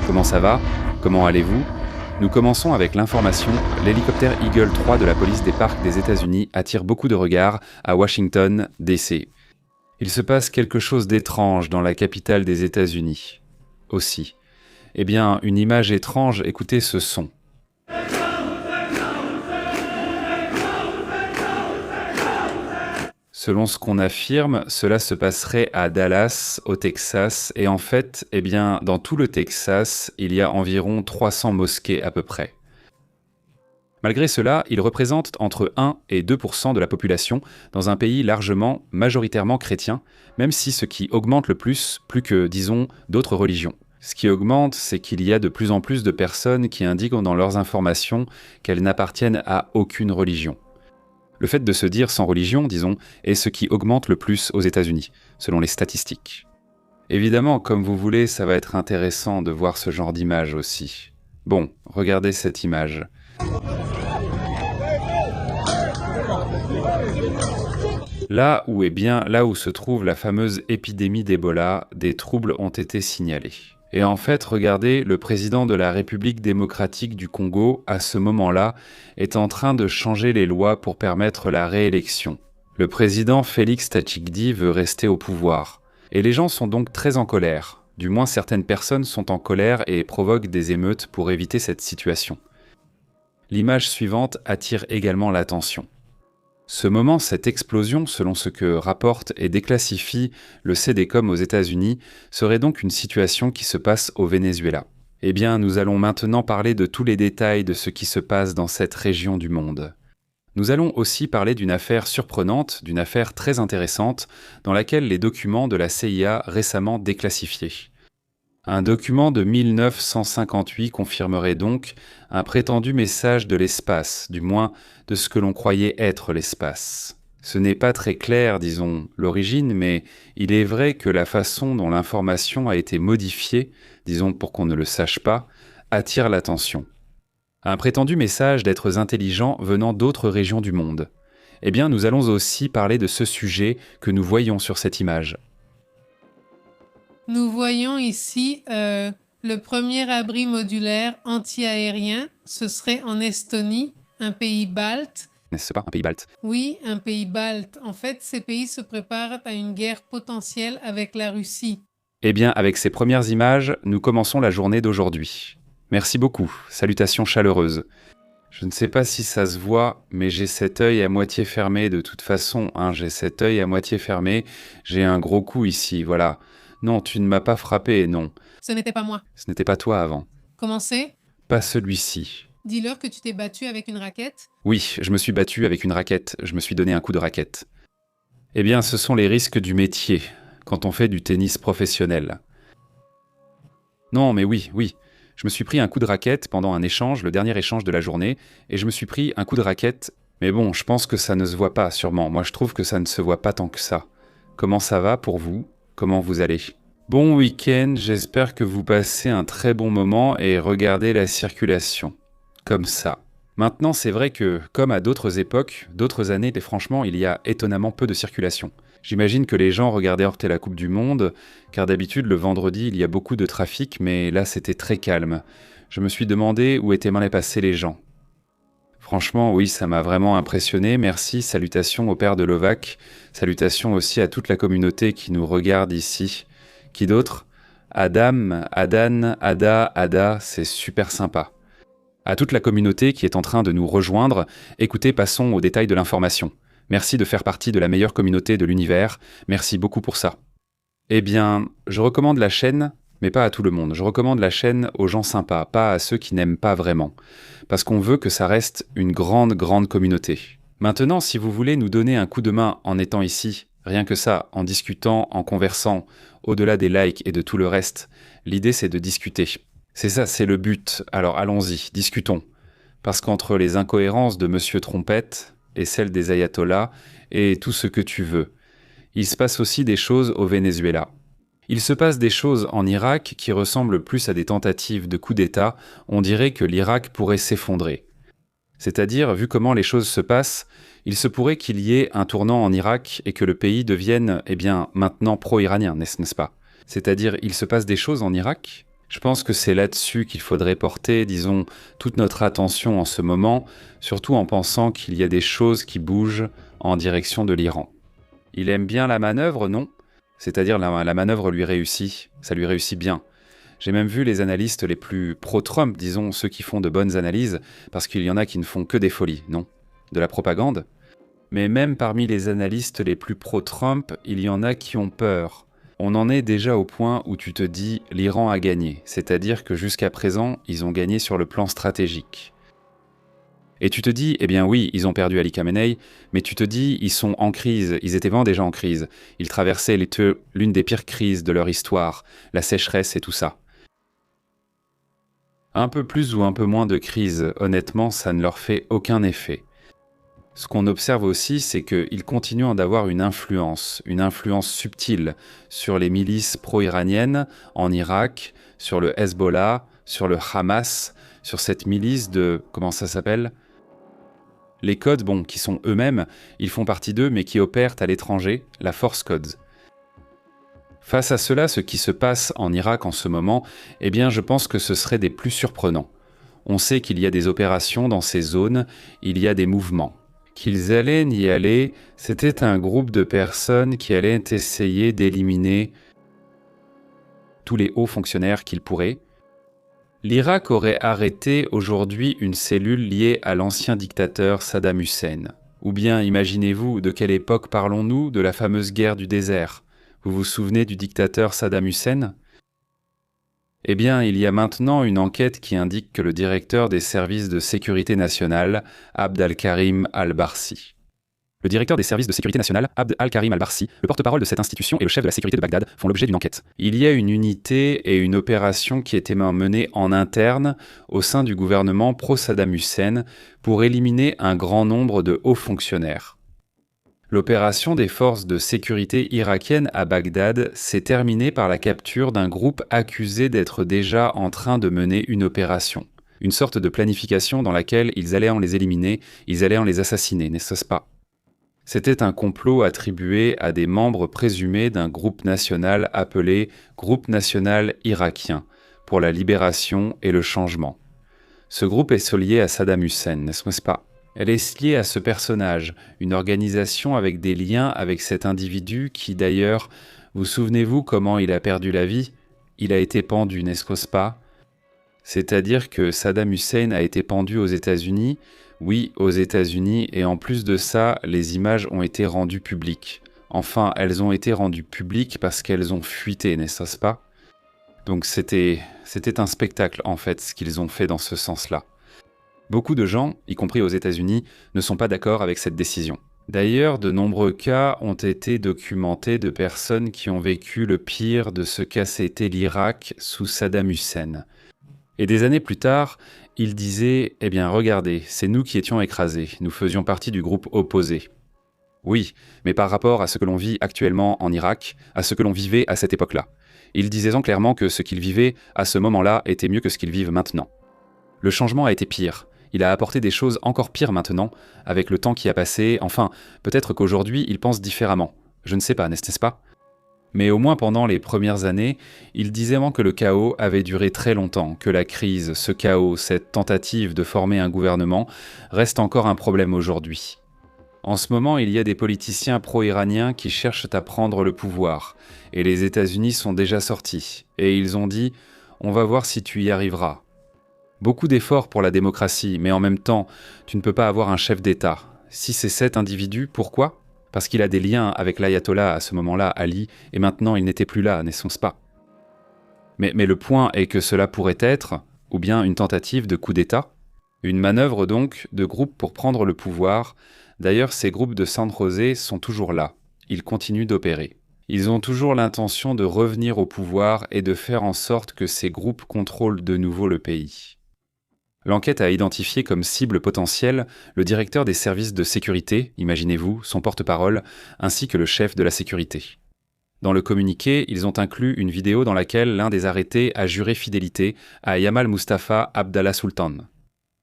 Comment ça va? Comment allez-vous? Nous commençons avec l'information. L'hélicoptère Eagle 3 de la police des parcs des États-Unis attire beaucoup de regards à Washington, D.C. Il se passe quelque chose d'étrange dans la capitale des États-Unis. Aussi. Eh bien, une image étrange, écoutez ce son. Selon ce qu'on affirme, cela se passerait à Dallas, au Texas, et en fait, eh bien, dans tout le Texas, il y a environ 300 mosquées à peu près. Malgré cela, ils représentent entre 1 et 2% de la population dans un pays largement, majoritairement chrétien, même si ce qui augmente le plus que, disons, d'autres religions. Ce qui augmente, c'est qu'il y a de plus en plus de personnes qui indiquent dans leurs informations qu'elles n'appartiennent à aucune religion. Le fait de se dire sans religion, disons, est ce qui augmente le plus aux États-Unis, selon les statistiques. Évidemment, comme vous voulez, ça va être intéressant de voir ce genre d'image aussi. Bon, regardez cette image. Là où se trouve la fameuse épidémie d'Ebola, des troubles ont été signalés. Et en fait, regardez, le président de la République démocratique du Congo, à ce moment-là, est en train de changer les lois pour permettre la réélection. Le président Félix Tshisekedi veut rester au pouvoir. Et les gens sont donc très en colère. Du moins, certaines personnes sont en colère et provoquent des émeutes pour éviter cette situation. L'image suivante attire également l'attention. Ce moment, cette explosion, selon ce que rapporte et déclassifie le CDCOM aux États-Unis, serait donc une situation qui se passe au Venezuela. Eh bien, nous allons maintenant parler de tous les détails de ce qui se passe dans cette région du monde. Nous allons aussi parler d'une affaire surprenante, d'une affaire très intéressante, dans laquelle les documents de la CIA récemment déclassifiés. Un document de 1958 confirmerait donc un prétendu message de l'espace, du moins de ce que l'on croyait être l'espace. Ce n'est pas très clair, disons, l'origine, mais il est vrai que la façon dont l'information a été modifiée, disons pour qu'on ne le sache pas, attire l'attention. Un prétendu message d'êtres intelligents venant d'autres régions du monde. Eh bien, nous allons aussi parler de ce sujet que nous voyons sur cette image. Nous voyons ici le premier abri modulaire anti-aérien. Ce serait en Estonie, un pays balte. N'est-ce pas un pays balte? Oui, un pays balte. En fait, ces pays se préparent à une guerre potentielle avec la Russie. Eh bien, avec ces premières images, nous commençons la journée d'aujourd'hui. Merci beaucoup. Salutations chaleureuses. Je ne sais pas si ça se voit, mais j'ai cet œil à moitié fermé de toute façon. J'ai cet œil à moitié fermé. J'ai un gros coup ici, voilà. Non, tu ne m'as pas frappé, non. Ce n'était pas moi. Ce n'était pas toi avant. Comment c'est? Pas celui-ci. Dis-leur que tu t'es battu avec une raquette. Oui, je me suis battu avec une raquette. Je me suis donné un coup de raquette. Eh bien, ce sont les risques du métier, quand on fait du tennis professionnel. Non, mais oui. Je me suis pris un coup de raquette pendant un échange, le dernier échange de la journée, et je me suis pris un coup de raquette. Mais bon, je pense que ça ne se voit pas, sûrement. Moi, je trouve que ça ne se voit pas tant que ça. Comment ça va pour vous ? Comment vous allez? Bon week-end, j'espère que vous passez un très bon moment et regardez la circulation. Comme ça. Maintenant, c'est vrai que, comme à d'autres époques, d'autres années, franchement, il y a étonnamment peu de circulation. J'imagine que les gens regardaient heurter la Coupe du Monde, car d'habitude, le vendredi, il y a beaucoup de trafic, mais là, c'était très calme. Je me suis demandé où étaient mal passés les gens. Franchement, oui, ça m'a vraiment impressionné. Merci, salutations au père de Lovac. Salutations aussi à toute la communauté qui nous regarde ici. Qui d'autre? Adam, Adan, Ada, c'est super sympa. À toute la communauté qui est en train de nous rejoindre, écoutez, passons aux détails de l'information. Merci de faire partie de la meilleure communauté de l'univers. Merci beaucoup pour ça. Eh bien, je recommande la chaîne, mais pas à tout le monde. Je recommande la chaîne aux gens sympas, pas à ceux qui n'aiment pas vraiment. Parce qu'on veut que ça reste une grande communauté. Maintenant, si vous voulez nous donner un coup de main en étant ici, rien que ça, en discutant, en conversant, au-delà des likes et de tout le reste, l'idée c'est de discuter. C'est ça, c'est le but. Alors allons-y, discutons. Parce qu'entre les incohérences de Monsieur Trompette et celles des ayatollahs et tout ce que tu veux, il se passe aussi des choses au Venezuela. Il se passe des choses en Irak qui ressemblent plus à des tentatives de coup d'État. On dirait que l'Irak pourrait s'effondrer. C'est-à-dire, vu comment les choses se passent, il se pourrait qu'il y ait un tournant en Irak et que le pays devienne, maintenant pro-iranien, n'est-ce pas? C'est-à-dire, il se passe des choses en Irak? Je pense que c'est là-dessus qu'il faudrait porter, disons, toute notre attention en ce moment, surtout en pensant qu'il y a des choses qui bougent en direction de l'Iran. Il aime bien la manœuvre, non? C'est-à-dire la manœuvre lui réussit, ça lui réussit bien. J'ai même vu les analystes les plus pro-Trump, disons ceux qui font de bonnes analyses, parce qu'il y en a qui ne font que des folies, non? De la propagande. Mais même parmi les analystes les plus pro-Trump, il y en a qui ont peur. On en est déjà au point où tu te dis « l'Iran a gagné », c'est-à-dire que jusqu'à présent, ils ont gagné sur le plan stratégique. Et tu te dis, eh bien oui, ils ont perdu Ali Khamenei, mais tu te dis, ils sont en crise, ils étaient vraiment déjà en crise. Ils traversaient l'une des pires crises de leur histoire, la sécheresse et tout ça. Un peu plus ou un peu moins de crise, honnêtement, ça ne leur fait aucun effet. Ce qu'on observe aussi, c'est qu'ils continuent d'avoir une influence subtile sur les milices pro-iraniennes en Irak, sur le Hezbollah, sur le Hamas, sur cette milice de... comment ça s'appelle ? Les Codes, bon, qui sont eux-mêmes, ils font partie d'eux, mais qui opèrent à l'étranger, la Force Codes. Face à cela, ce qui se passe en Irak en ce moment, eh bien, je pense que ce serait des plus surprenants. On sait qu'il y a des opérations dans ces zones, il y a des mouvements. Qu'ils allaient y aller, c'était un groupe de personnes qui allaient essayer d'éliminer tous les hauts fonctionnaires qu'ils pourraient. L'Irak aurait arrêté aujourd'hui une cellule liée à l'ancien dictateur Saddam Hussein. Ou bien, imaginez-vous, de quelle époque parlons-nous? De la fameuse guerre du désert. Vous vous souvenez du dictateur Saddam Hussein? Eh bien, il y a maintenant une enquête qui indique que le directeur des services de sécurité nationale, Abd al-Karim al-Barsi. Le directeur des services de sécurité nationale, Abd al-Karim al-Barsi, le porte-parole de cette institution et le chef de la sécurité de Bagdad font l'objet d'une enquête. Il y a une unité et une opération qui étaient menée en interne au sein du gouvernement pro-Saddam Hussein pour éliminer un grand nombre de hauts fonctionnaires. L'opération des forces de sécurité irakiennes à Bagdad s'est terminée par la capture d'un groupe accusé d'être déjà en train de mener une opération. Une sorte de planification dans laquelle ils allaient en les éliminer, ils allaient en les assassiner, n'est-ce pas ? C'était un complot attribué à des membres présumés d'un groupe national appelé Groupe national irakien pour la libération et le changement. Ce groupe est lié à Saddam Hussein, n'est-ce pas ? Elle est liée à ce personnage, une organisation avec des liens avec cet individu qui d'ailleurs, vous souvenez-vous comment il a perdu la vie? Il a été pendu, n'est-ce pas? C'est-à-dire que Saddam Hussein a été pendu aux États-Unis. Oui, aux États-Unis, et en plus de ça, les images ont été rendues publiques. Enfin, elles ont été rendues publiques parce qu'elles ont fuité, n'est-ce pas? Donc c'était un spectacle, en fait, ce qu'ils ont fait dans ce sens-là. Beaucoup de gens, y compris aux États-Unis, ne sont pas d'accord avec cette décision. D'ailleurs, de nombreux cas ont été documentés de personnes qui ont vécu le pire de ce qu'a été l'Irak sous Saddam Hussein. Et des années plus tard, il disait « Eh bien, regardez, c'est nous qui étions écrasés, nous faisions partie du groupe opposé. » Oui, mais par rapport à ce que l'on vit actuellement en Irak, à ce que l'on vivait à cette époque-là. Il disait clairement que ce qu'ils vivaient à ce moment-là était mieux que ce qu'ils vivent maintenant. Le changement a été pire. Il a apporté des choses encore pires maintenant, avec le temps qui a passé. Enfin, peut-être qu'aujourd'hui, ils pensent différemment. Je ne sais pas, n'est-ce pas ? Mais au moins pendant les premières années, il disait que le chaos avait duré très longtemps, que la crise, ce chaos, cette tentative de former un gouvernement reste encore un problème aujourd'hui. En ce moment, il y a des politiciens pro-iraniens qui cherchent à prendre le pouvoir, et les États-Unis sont déjà sortis, et ils ont dit « On va voir si tu y arriveras ». Beaucoup d'efforts pour la démocratie, mais en même temps, tu ne peux pas avoir un chef d'État. Si c'est cet individu, pourquoi ? Parce qu'il a des liens avec l'ayatollah à ce moment-là, Ali, et maintenant il n'était plus là, n'est-ce pas ? Mais le point est que cela pourrait être, ou bien une tentative de coup d'État, une manœuvre donc de groupe pour prendre le pouvoir. D'ailleurs, ces groupes de San José sont toujours là, ils continuent d'opérer. Ils ont toujours l'intention de revenir au pouvoir et de faire en sorte que ces groupes contrôlent de nouveau le pays. L'enquête a identifié comme cible potentielle le directeur des services de sécurité, imaginez-vous, son porte-parole, ainsi que le chef de la sécurité. Dans le communiqué, ils ont inclus une vidéo dans laquelle l'un des arrêtés a juré fidélité à Yamal Mustafa Abdallah Sultan.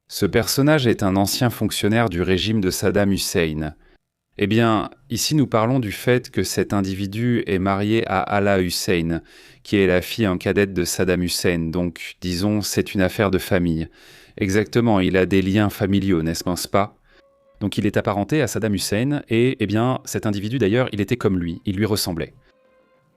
Ce personnage est un ancien fonctionnaire du régime de Saddam Hussein. Eh bien, ici nous parlons du fait que cet individu est marié à Ala Hussein, qui est la fille en cadette de Saddam Hussein, donc disons c'est une affaire de famille. Exactement, il a des liens familiaux, n'est-ce pas? Donc il est apparenté à Saddam Hussein, et eh bien cet individu d'ailleurs, il était comme lui ressemblait.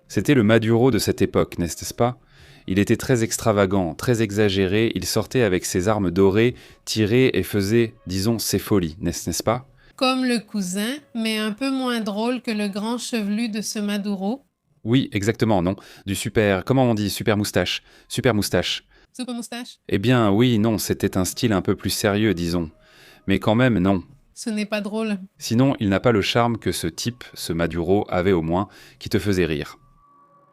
C'était le Maduro de cette époque, n'est-ce pas? Il était très extravagant, très exagéré, il sortait avec ses armes dorées, tirait et faisait, disons, ses folies, n'est-ce pas? Comme le cousin, mais un peu moins drôle que le grand chevelu de ce Maduro. Oui, exactement, non. Du super, comment on dit, super moustache? Super moustache. Super moustache? Eh bien, oui, non, c'était un style un peu plus sérieux, disons. Mais quand même, non. Ce n'est pas drôle. Sinon, il n'a pas le charme que ce type, ce Maduro, avait au moins, qui te faisait rire.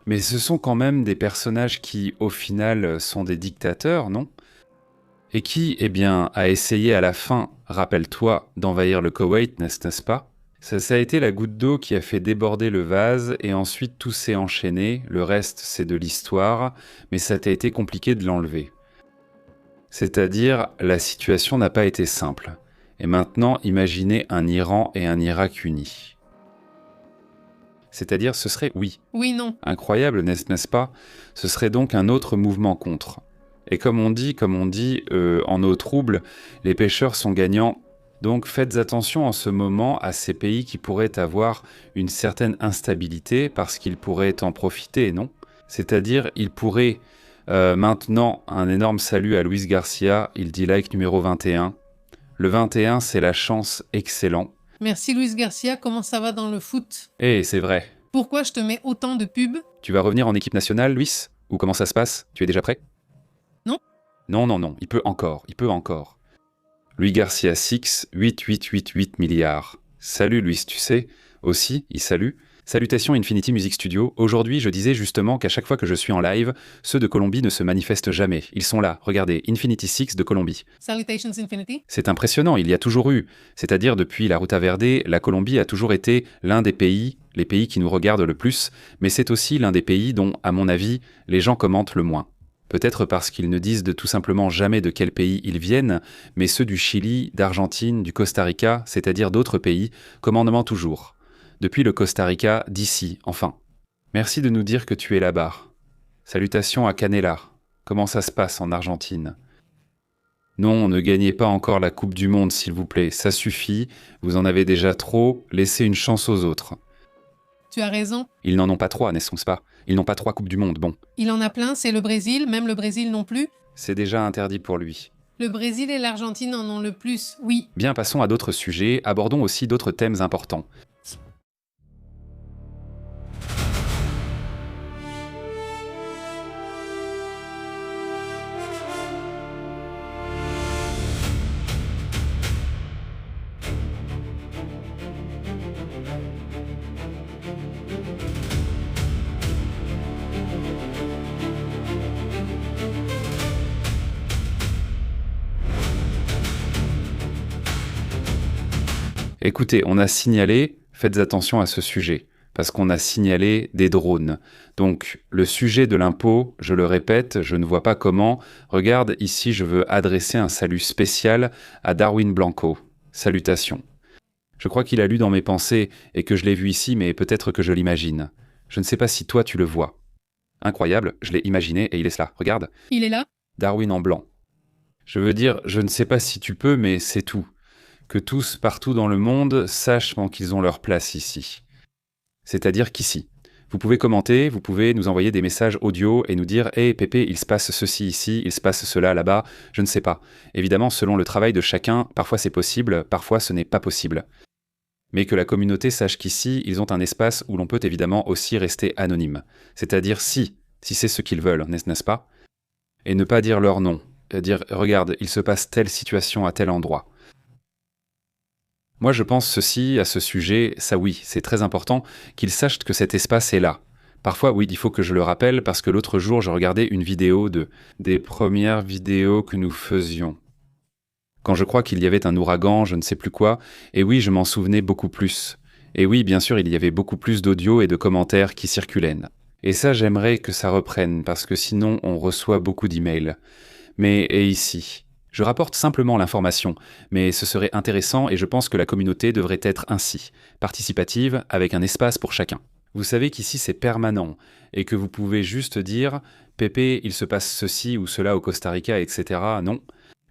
Mais ce sont quand même des personnages qui, au final, sont des dictateurs, non? Et qui, eh bien, a essayé à la fin, rappelle-toi, d'envahir le Koweït, n'est-ce pas? Ça a été la goutte d'eau qui a fait déborder le vase, et ensuite tout s'est enchaîné, le reste c'est de l'histoire, mais ça a été compliqué de l'enlever. C'est-à-dire, la situation n'a pas été simple. Et maintenant, imaginez un Iran et un Irak unis. C'est-à-dire, ce serait, oui, Oui, non. incroyable, n'est-ce pas? Ce serait donc un autre mouvement contre. Et comme on dit, en eau trouble, les pêcheurs sont gagnants. Donc faites attention en ce moment à ces pays qui pourraient avoir une certaine instabilité parce qu'ils pourraient en profiter, non? C'est-à-dire, ils pourraient, maintenant, un énorme salut à Luis Garcia, il dit like numéro 21. Le 21, c'est la chance excellent. Merci Luis Garcia, comment ça va dans le foot? Eh, c'est vrai. Pourquoi je te mets autant de pubs? Tu vas revenir en équipe nationale, Luis? Ou comment ça se passe? Tu es déjà prêt? Non. Non, il peut encore. Luis Garcia 6, 8888 milliards. Salut Luis, tu sais, aussi, il salue. Salutations Infinity Music Studio. Aujourd'hui, je disais justement qu'à chaque fois que je suis en live, ceux de Colombie ne se manifestent jamais. Ils sont là, regardez, Infinity 6 de Colombie. Salutations Infinity. C'est impressionnant, il y a toujours eu. C'est-à-dire, depuis la Ruta Verde, la Colombie a toujours été l'un des pays, les pays qui nous regardent le plus, mais c'est aussi l'un des pays dont, à mon avis, les gens commentent le moins. Peut-être parce qu'ils ne disent tout simplement jamais de quel pays ils viennent, mais ceux du Chili, d'Argentine, du Costa Rica, c'est-à-dire d'autres pays, commandement toujours. Depuis le Costa Rica, d'ici, enfin. Merci de nous dire que tu es là-bas. Salutations à Canela. Comment ça se passe en Argentine? Non, ne gagnez pas encore la Coupe du Monde, s'il vous plaît, ça suffit, vous en avez déjà trop, laissez une chance aux autres. Tu as raison. Ils n'en ont pas 3, n'est-ce pas? Ils n'ont pas 3 Coupes du Monde, bon. Il en a plein, c'est le Brésil, même le Brésil non plus. C'est déjà interdit pour lui. Le Brésil et l'Argentine en ont le plus, oui. Bien, passons à d'autres sujets, abordons aussi d'autres thèmes importants. Écoutez, on a signalé, faites attention à ce sujet, parce qu'on a signalé des drones. Donc, le sujet de l'impôt, je le répète, je ne vois pas comment. Regarde, ici, je veux adresser un salut spécial à Darwin Blanco. Salutations. Je crois qu'il a lu dans mes pensées et que je l'ai vu ici, mais peut-être que je l'imagine. Je ne sais pas si toi tu le vois. Incroyable, je l'ai imaginé et il est là. Regarde. Il est là? Darwin en blanc. Je veux dire, je ne sais pas si tu peux, mais c'est tout. Que tous, partout dans le monde, sachent qu'ils ont leur place ici. C'est-à-dire qu'ici, vous pouvez commenter, vous pouvez nous envoyer des messages audio et nous dire « Hey Pépé, il se passe ceci ici, il se passe cela là-bas, je ne sais pas. » Évidemment, selon le travail de chacun, parfois c'est possible, parfois ce n'est pas possible. Mais que la communauté sache qu'ici, ils ont un espace où l'on peut évidemment aussi rester anonyme. C'est-à-dire si c'est ce qu'ils veulent, n'est-ce pas? Et ne pas dire leur nom, dire « Regarde, il se passe telle situation à tel endroit. » Moi, je pense ceci à ce sujet, ça oui, c'est très important, qu'ils sachent que cet espace est là. Parfois, oui, il faut que je le rappelle, parce que l'autre jour, je regardais une vidéo des premières vidéos que nous faisions. Quand je crois qu'il y avait un ouragan, je ne sais plus quoi, et oui, je m'en souvenais beaucoup plus. Et oui, bien sûr, il y avait beaucoup plus d'audio et de commentaires qui circulaient. Et ça, j'aimerais que ça reprenne, parce que sinon, on reçoit beaucoup d'emails. Mais, et ici? Je rapporte simplement l'information, mais ce serait intéressant et je pense que la communauté devrait être ainsi, participative, avec un espace pour chacun. Vous savez qu'ici c'est permanent, et que vous pouvez juste dire « Pépé, il se passe ceci ou cela au Costa Rica, etc. » Non.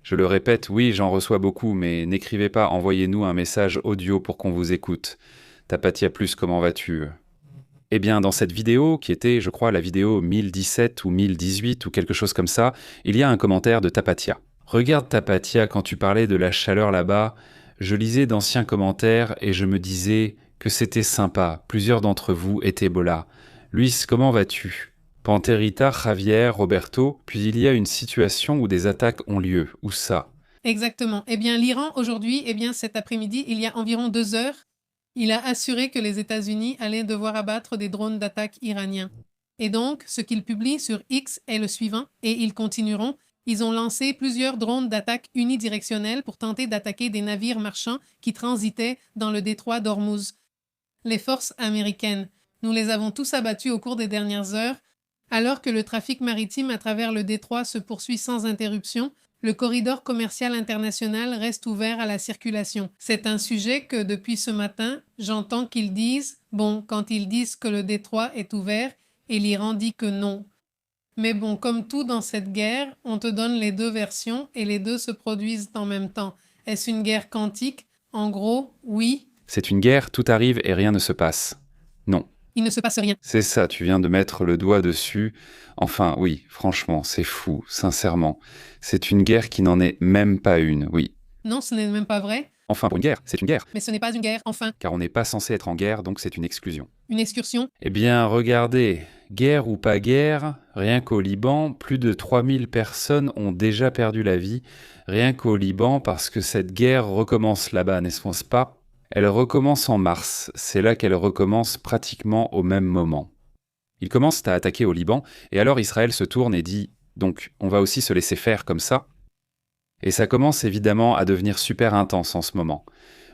Je le répète, oui, j'en reçois beaucoup, mais n'écrivez pas, envoyez-nous un message audio pour qu'on vous écoute. Tapatia Plus, comment vas-tu ? Eh bien, dans cette vidéo, qui était, je crois, la vidéo 1017 ou 1018 ou quelque chose comme ça, il y a un commentaire de Tapatia. Regarde Tapatia, quand tu parlais de la chaleur là-bas, je lisais d'anciens commentaires et je me disais que c'était sympa. Plusieurs d'entre vous étaient là. Luis, comment vas-tu ? Panterita, Javier, Roberto, puis il y a une situation où des attaques ont lieu. Où ça ? Exactement. Eh bien, l'Iran, aujourd'hui, cet après-midi, il y a environ 2 heures, il a assuré que les États-Unis allaient devoir abattre des drones d'attaque iraniens. Et donc, ce qu'il publie sur X est le suivant, et ils continueront. Ils ont lancé plusieurs drones d'attaque unidirectionnels pour tenter d'attaquer des navires marchands qui transitaient dans le détroit d'Ormuz. Les forces américaines, nous les avons tous abattus au cours des dernières heures. Alors que le trafic maritime à travers le détroit se poursuit sans interruption, le corridor commercial international reste ouvert à la circulation. C'est un sujet que, depuis ce matin, j'entends qu'ils disent, quand ils disent que le détroit est ouvert, et l'Iran dit que non. Mais comme tout dans cette guerre, on te donne les deux versions et les deux se produisent en même temps. Est-ce une guerre quantique ? En gros, oui. C'est une guerre, tout arrive et rien ne se passe. Non. Il ne se passe rien. C'est ça, tu viens de mettre le doigt dessus. Enfin, oui, franchement, c'est fou, sincèrement. C'est une guerre qui n'en est même pas une, oui. Non, ce n'est même pas vrai. Enfin, pour une guerre, c'est une guerre. Mais ce n'est pas une guerre, enfin. Car on n'est pas censé être en guerre, donc c'est une exclusion. Une excursion ? Eh bien, regardez, guerre ou pas guerre, rien qu'au Liban, plus de 3000 personnes ont déjà perdu la vie, rien qu'au Liban, parce que cette guerre recommence là-bas, n'est-ce pas ? Elle recommence en mars, c'est là qu'elle recommence pratiquement au même moment. Ils commencent à attaquer au Liban, et alors Israël se tourne et dit « Donc, on va aussi se laisser faire comme ça ?» Et ça commence évidemment à devenir super intense en ce moment.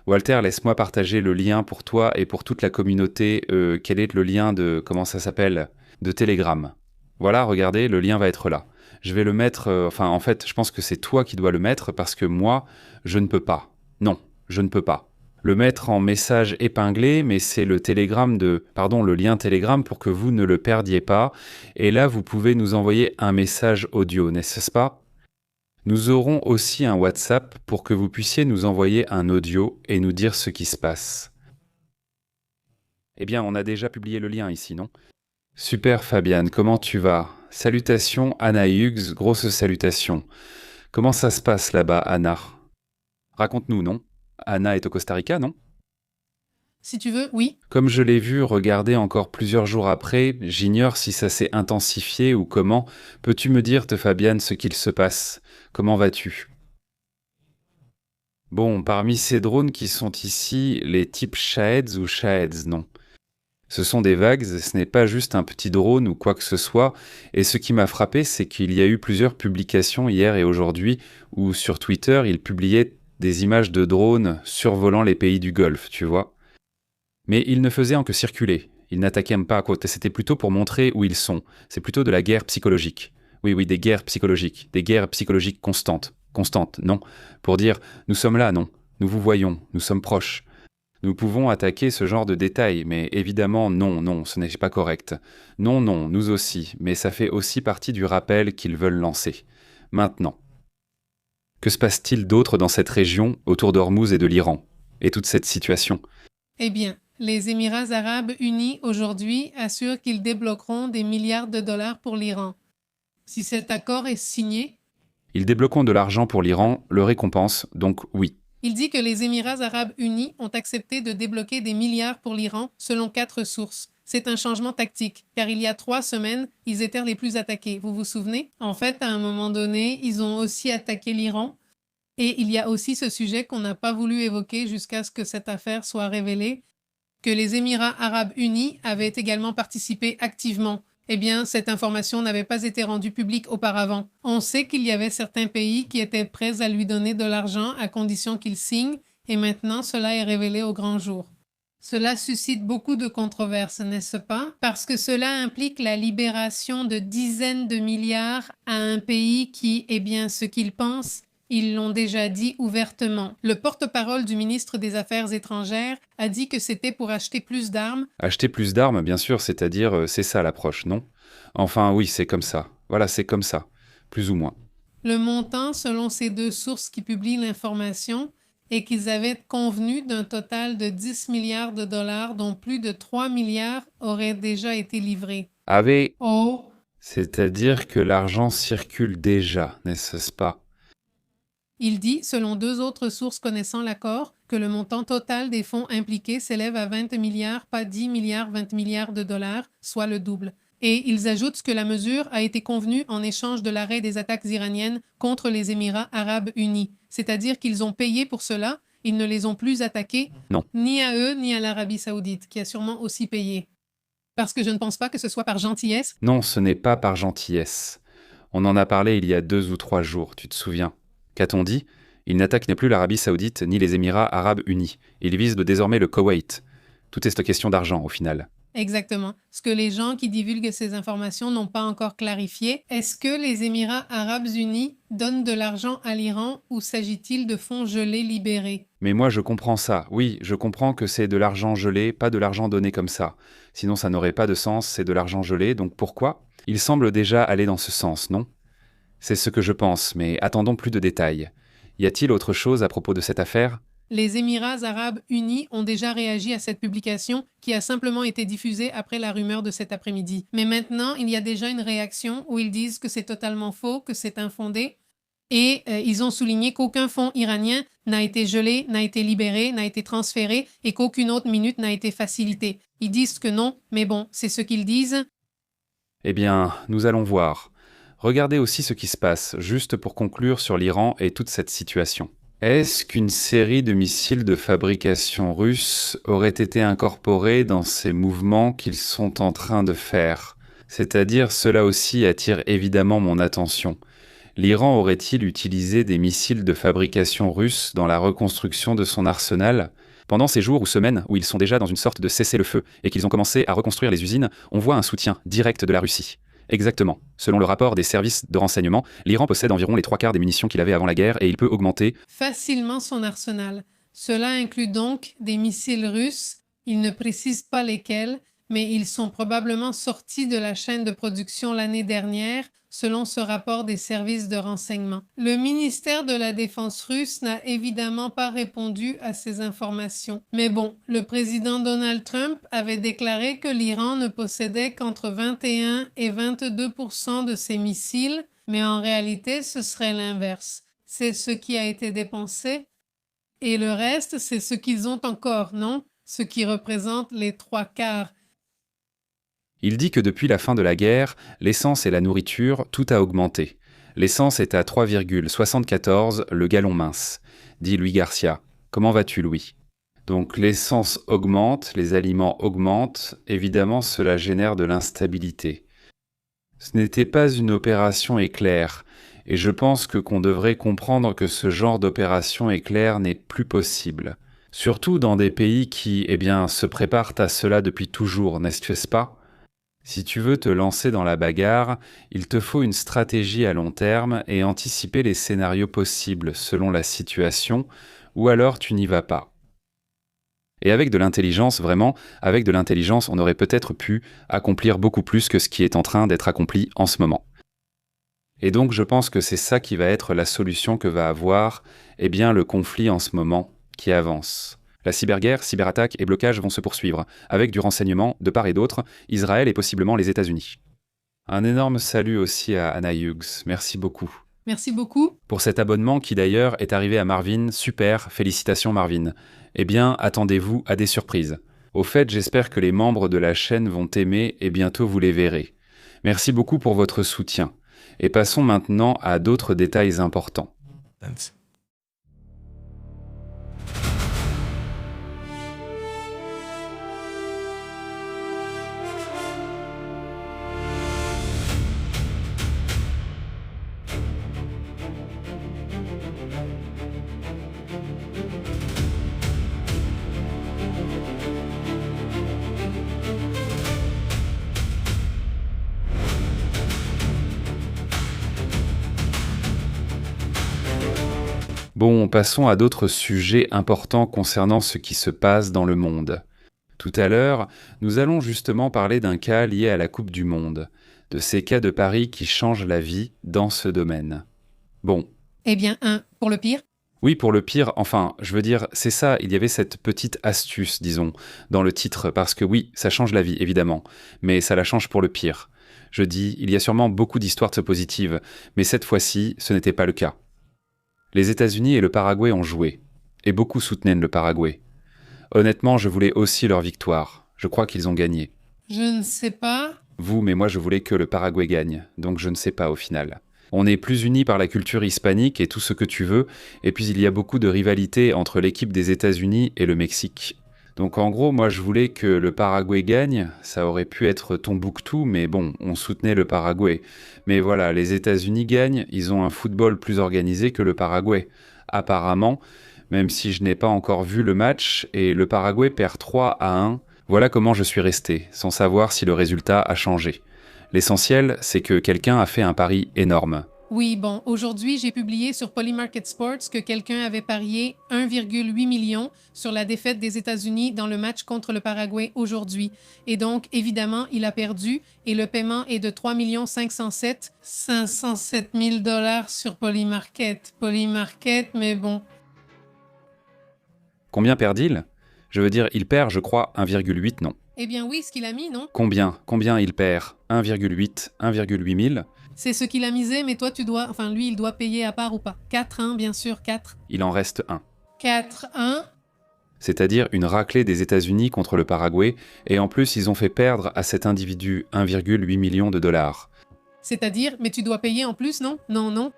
Walter, laisse-moi partager le lien pour toi et pour toute la communauté. Quel est le lien de, comment ça s'appelle, de Telegram. Voilà, regardez, le lien va être là. Je vais le mettre, en fait, je pense que c'est toi qui dois le mettre parce que moi, je ne peux pas. Non, je ne peux pas. Le mettre en message épinglé, mais c'est le le lien Telegram pour que vous ne le perdiez pas. Et là, vous pouvez nous envoyer un message audio, n'est-ce pas ? Nous aurons aussi un WhatsApp pour que vous puissiez nous envoyer un audio et nous dire ce qui se passe. Eh bien, on a déjà publié le lien ici, non ? Super Fabienne, comment tu vas ? Salutations Anna Hughes, grosse salutation. Comment ça se passe là-bas, Anna ? Raconte-nous, non ? Anna est au Costa Rica, non ? Si tu veux, oui. Comme je l'ai vu regarder encore plusieurs jours après, j'ignore si ça s'est intensifié ou comment. Peux-tu me dire, Fabienne, ce qu'il se passe ? Comment vas-tu ? Bon, parmi ces drones qui sont ici, les types Shahed ou Shaheds, non. Ce sont des vagues, ce n'est pas juste un petit drone ou quoi que ce soit. Et ce qui m'a frappé, c'est qu'il y a eu plusieurs publications hier et aujourd'hui où sur Twitter, ils publiaient des images de drones survolant les pays du Golfe, tu vois. Mais ils ne faisaient en que circuler. Ils n'attaquaient même pas à côté. C'était plutôt pour montrer où ils sont. C'est plutôt de la guerre psychologique. Oui, des guerres psychologiques. Des guerres psychologiques constantes. Constantes, non. Pour dire, nous sommes là, non. Nous vous voyons, nous sommes proches. Nous pouvons attaquer ce genre de détails, mais évidemment, non, ce n'est pas correct. Non, nous aussi, mais ça fait aussi partie du rappel qu'ils veulent lancer. Maintenant. Que se passe-t-il d'autre dans cette région, autour d'Ormuz et de l'Iran, et toute cette situation ? Eh bien, les Émirats arabes unis aujourd'hui assurent qu'ils débloqueront des milliards de dollars pour l'Iran. Si cet accord est signé, ils débloqueront de l'argent pour l'Iran, le récompense, donc oui. Il dit que les Émirats arabes unis ont accepté de débloquer des milliards pour l'Iran selon 4 sources. C'est un changement tactique, car il y a 3 semaines, ils étaient les plus attaqués. Vous vous souvenez ? En fait, à un moment donné, ils ont aussi attaqué l'Iran. Et il y a aussi ce sujet qu'on n'a pas voulu évoquer jusqu'à ce que cette affaire soit révélée, que les Émirats arabes unis avaient également participé activement. Eh bien, cette information n'avait pas été rendue publique auparavant. On sait qu'il y avait certains pays qui étaient prêts à lui donner de l'argent à condition qu'il signe, et maintenant cela est révélé au grand jour. Cela suscite beaucoup de controverses, n'est-ce pas? Parce que cela implique la libération de dizaines de milliards à un pays qui, ce qu'il pense, Ils l'ont déjà dit ouvertement. Le porte-parole du ministre des Affaires étrangères a dit que c'était pour acheter plus d'armes. Acheter plus d'armes, bien sûr, c'est-à-dire c'est ça l'approche, non? Enfin oui, c'est comme ça. Voilà, c'est comme ça. Plus ou moins. Le montant, selon ces deux sources qui publient l'information, est qu'ils avaient convenu d'un total de 10 milliards de dollars, dont plus de 3 milliards auraient déjà été livrés. Avait... Oh! C'est-à-dire que l'argent circule déjà, n'est-ce pas? Il dit, selon deux autres sources connaissant l'accord, que le montant total des fonds impliqués s'élève à 20 milliards, pas 10 milliards, 20 milliards de dollars, soit le double. Et ils ajoutent que la mesure a été convenue en échange de l'arrêt des attaques iraniennes contre les Émirats arabes unis. C'est-à-dire qu'ils ont payé pour cela, ils ne les ont plus attaqués, Non. ni à eux, ni à l'Arabie saoudite, qui a sûrement aussi payé. Parce que je ne pense pas que ce soit par gentillesse. Non, ce n'est pas par gentillesse. On en a parlé il y a 2 ou 3 jours, tu te souviens. Qu'a-t-on dit? Ils n'attaquent plus l'Arabie saoudite ni les Émirats arabes unis. Ils visent désormais le Koweït. Tout est cette question d'argent, au final. Exactement. Ce que les gens qui divulguent ces informations n'ont pas encore clarifié, est-ce que les Émirats arabes unis donnent de l'argent à l'Iran ou s'agit-il de fonds gelés libérés? Mais moi, je comprends ça. Oui, je comprends que c'est de l'argent gelé, pas de l'argent donné comme ça. Sinon, ça n'aurait pas de sens, c'est de l'argent gelé, donc pourquoi? Il semble déjà aller dans ce sens, non? C'est ce que je pense, mais attendons plus de détails. Y a-t-il autre chose à propos de cette affaire? Les Émirats arabes unis ont déjà réagi à cette publication qui a simplement été diffusée après la rumeur de cet après-midi. Mais maintenant, il y a déjà une réaction où ils disent que c'est totalement faux, que c'est infondé. Et ils ont souligné qu'aucun fonds iranien n'a été gelé, n'a été libéré, n'a été transféré et qu'aucune autre minute n'a été facilitée. Ils disent que non, mais bon, c'est ce qu'ils disent. Eh bien, nous allons voir. Regardez aussi ce qui se passe, juste pour conclure sur l'Iran et toute cette situation. Est-ce qu'une série de missiles de fabrication russe aurait été incorporée dans ces mouvements qu'ils sont en train de faire? C'est-à-dire, cela aussi attire évidemment mon attention. L'Iran aurait-il utilisé des missiles de fabrication russe dans la reconstruction de son arsenal? Pendant ces jours ou semaines où ils sont déjà dans une sorte de cessez-le-feu et qu'ils ont commencé à reconstruire les usines, on voit un soutien direct de la Russie. Exactement. Selon le rapport des services de renseignement, l'Iran possède environ les 3/4 des munitions qu'il avait avant la guerre et il peut augmenter facilement son arsenal. Cela inclut donc des missiles russes. Ils ne précisent pas lesquels, mais ils sont probablement sortis de la chaîne de production l'année dernière, selon ce rapport des services de renseignement. Le ministère de la Défense russe n'a évidemment pas répondu à ces informations. Mais bon, le président Donald Trump avait déclaré que l'Iran ne possédait qu'entre 21 et 22% de ses missiles, mais en réalité, ce serait l'inverse. C'est ce qui a été dépensé et le reste, c'est ce qu'ils ont encore, non? Ce qui représente les 3/4. Il dit que depuis la fin de la guerre, l'essence et la nourriture, tout a augmenté. L'essence est à 3,74 le gallon mince, dit Louis Garcia. Comment vas-tu, Louis? Donc l'essence augmente, les aliments augmentent, évidemment cela génère de l'instabilité. Ce n'était pas une opération éclair, et je pense qu'on devrait comprendre que ce genre d'opération éclair n'est plus possible. Surtout dans des pays qui, se préparent à cela depuis toujours, n'est-ce pas? Si tu veux te lancer dans la bagarre, il te faut une stratégie à long terme et anticiper les scénarios possibles selon la situation, ou alors tu n'y vas pas. Et avec de l'intelligence, vraiment, avec de l'intelligence, on aurait peut-être pu accomplir beaucoup plus que ce qui est en train d'être accompli en ce moment. Et donc je pense que c'est ça qui va être la solution que va avoir, le conflit en ce moment qui avance. La cyberguerre, cyberattaque et blocage vont se poursuivre, avec du renseignement de part et d'autre, Israël et possiblement les États-Unis. Un énorme salut aussi à Anna Hughes, merci beaucoup. Merci beaucoup. Pour cet abonnement qui d'ailleurs est arrivé à Marvin, super, félicitations Marvin. Attendez-vous à des surprises. Au fait, j'espère que les membres de la chaîne vont aimer et bientôt vous les verrez. Merci beaucoup pour votre soutien. Et passons maintenant à d'autres détails importants. Thanks. Bon, passons à d'autres sujets importants concernant ce qui se passe dans le monde. Tout à l'heure, nous allons justement parler d'un cas lié à la Coupe du Monde, de ces cas de paris qui changent la vie dans ce domaine. Bon, Eh bien, pour le pire. oui, pour le pire, enfin, je veux dire, c'est ça, il y avait cette petite astuce, disons, dans le titre, parce que oui, ça change la vie, évidemment, mais ça la change pour le pire. Je dis, il y a sûrement beaucoup d'histoires positives, mais cette fois-ci, ce n'était pas le cas. Les États-Unis et le Paraguay ont joué, et beaucoup soutenaient le Paraguay. Honnêtement, je voulais aussi leur victoire. Je crois qu'ils ont gagné. Je ne sais pas. Vous, mais moi, je voulais que le Paraguay gagne, donc je ne sais pas au final. On est plus unis par la culture hispanique et tout ce que tu veux, et puis il y a beaucoup de rivalité entre l'équipe des États-Unis et le Mexique. Donc en gros, moi je voulais que le Paraguay gagne, ça aurait pu être Tombouctou, mais bon, on soutenait le Paraguay. Mais voilà, les États-Unis gagnent, ils ont un football plus organisé que le Paraguay. Apparemment, même si je n'ai pas encore vu le match, et le Paraguay perd 3-1, voilà comment je suis resté, sans savoir si le résultat a changé. L'essentiel, c'est que quelqu'un a fait un pari énorme. Oui, bon, aujourd'hui, j'ai publié sur Polymarket Sports que quelqu'un avait parié 1,8 million sur la défaite des États-Unis dans le match contre le Paraguay aujourd'hui. Et donc, évidemment, il a perdu et le paiement est de 3 507 000 dollars sur Polymarket. Polymarket, mais bon. Combien perd-il ? Je veux dire, il perd, je crois, 1,8, non. Eh bien oui, ce qu'il a mis, non? Combien il perd ? 1,8, 1,8 000 ? C'est ce qu'il a misé, mais toi, lui, il doit payer à part ou pas? 4-1, bien sûr, 4. Il en reste 1. 4-1. C'est-à-dire une raclée des États-Unis contre le Paraguay, et en plus ils ont fait perdre à cet individu 1,8 million de dollars. C'est-à-dire, mais tu dois payer en plus, non? Non.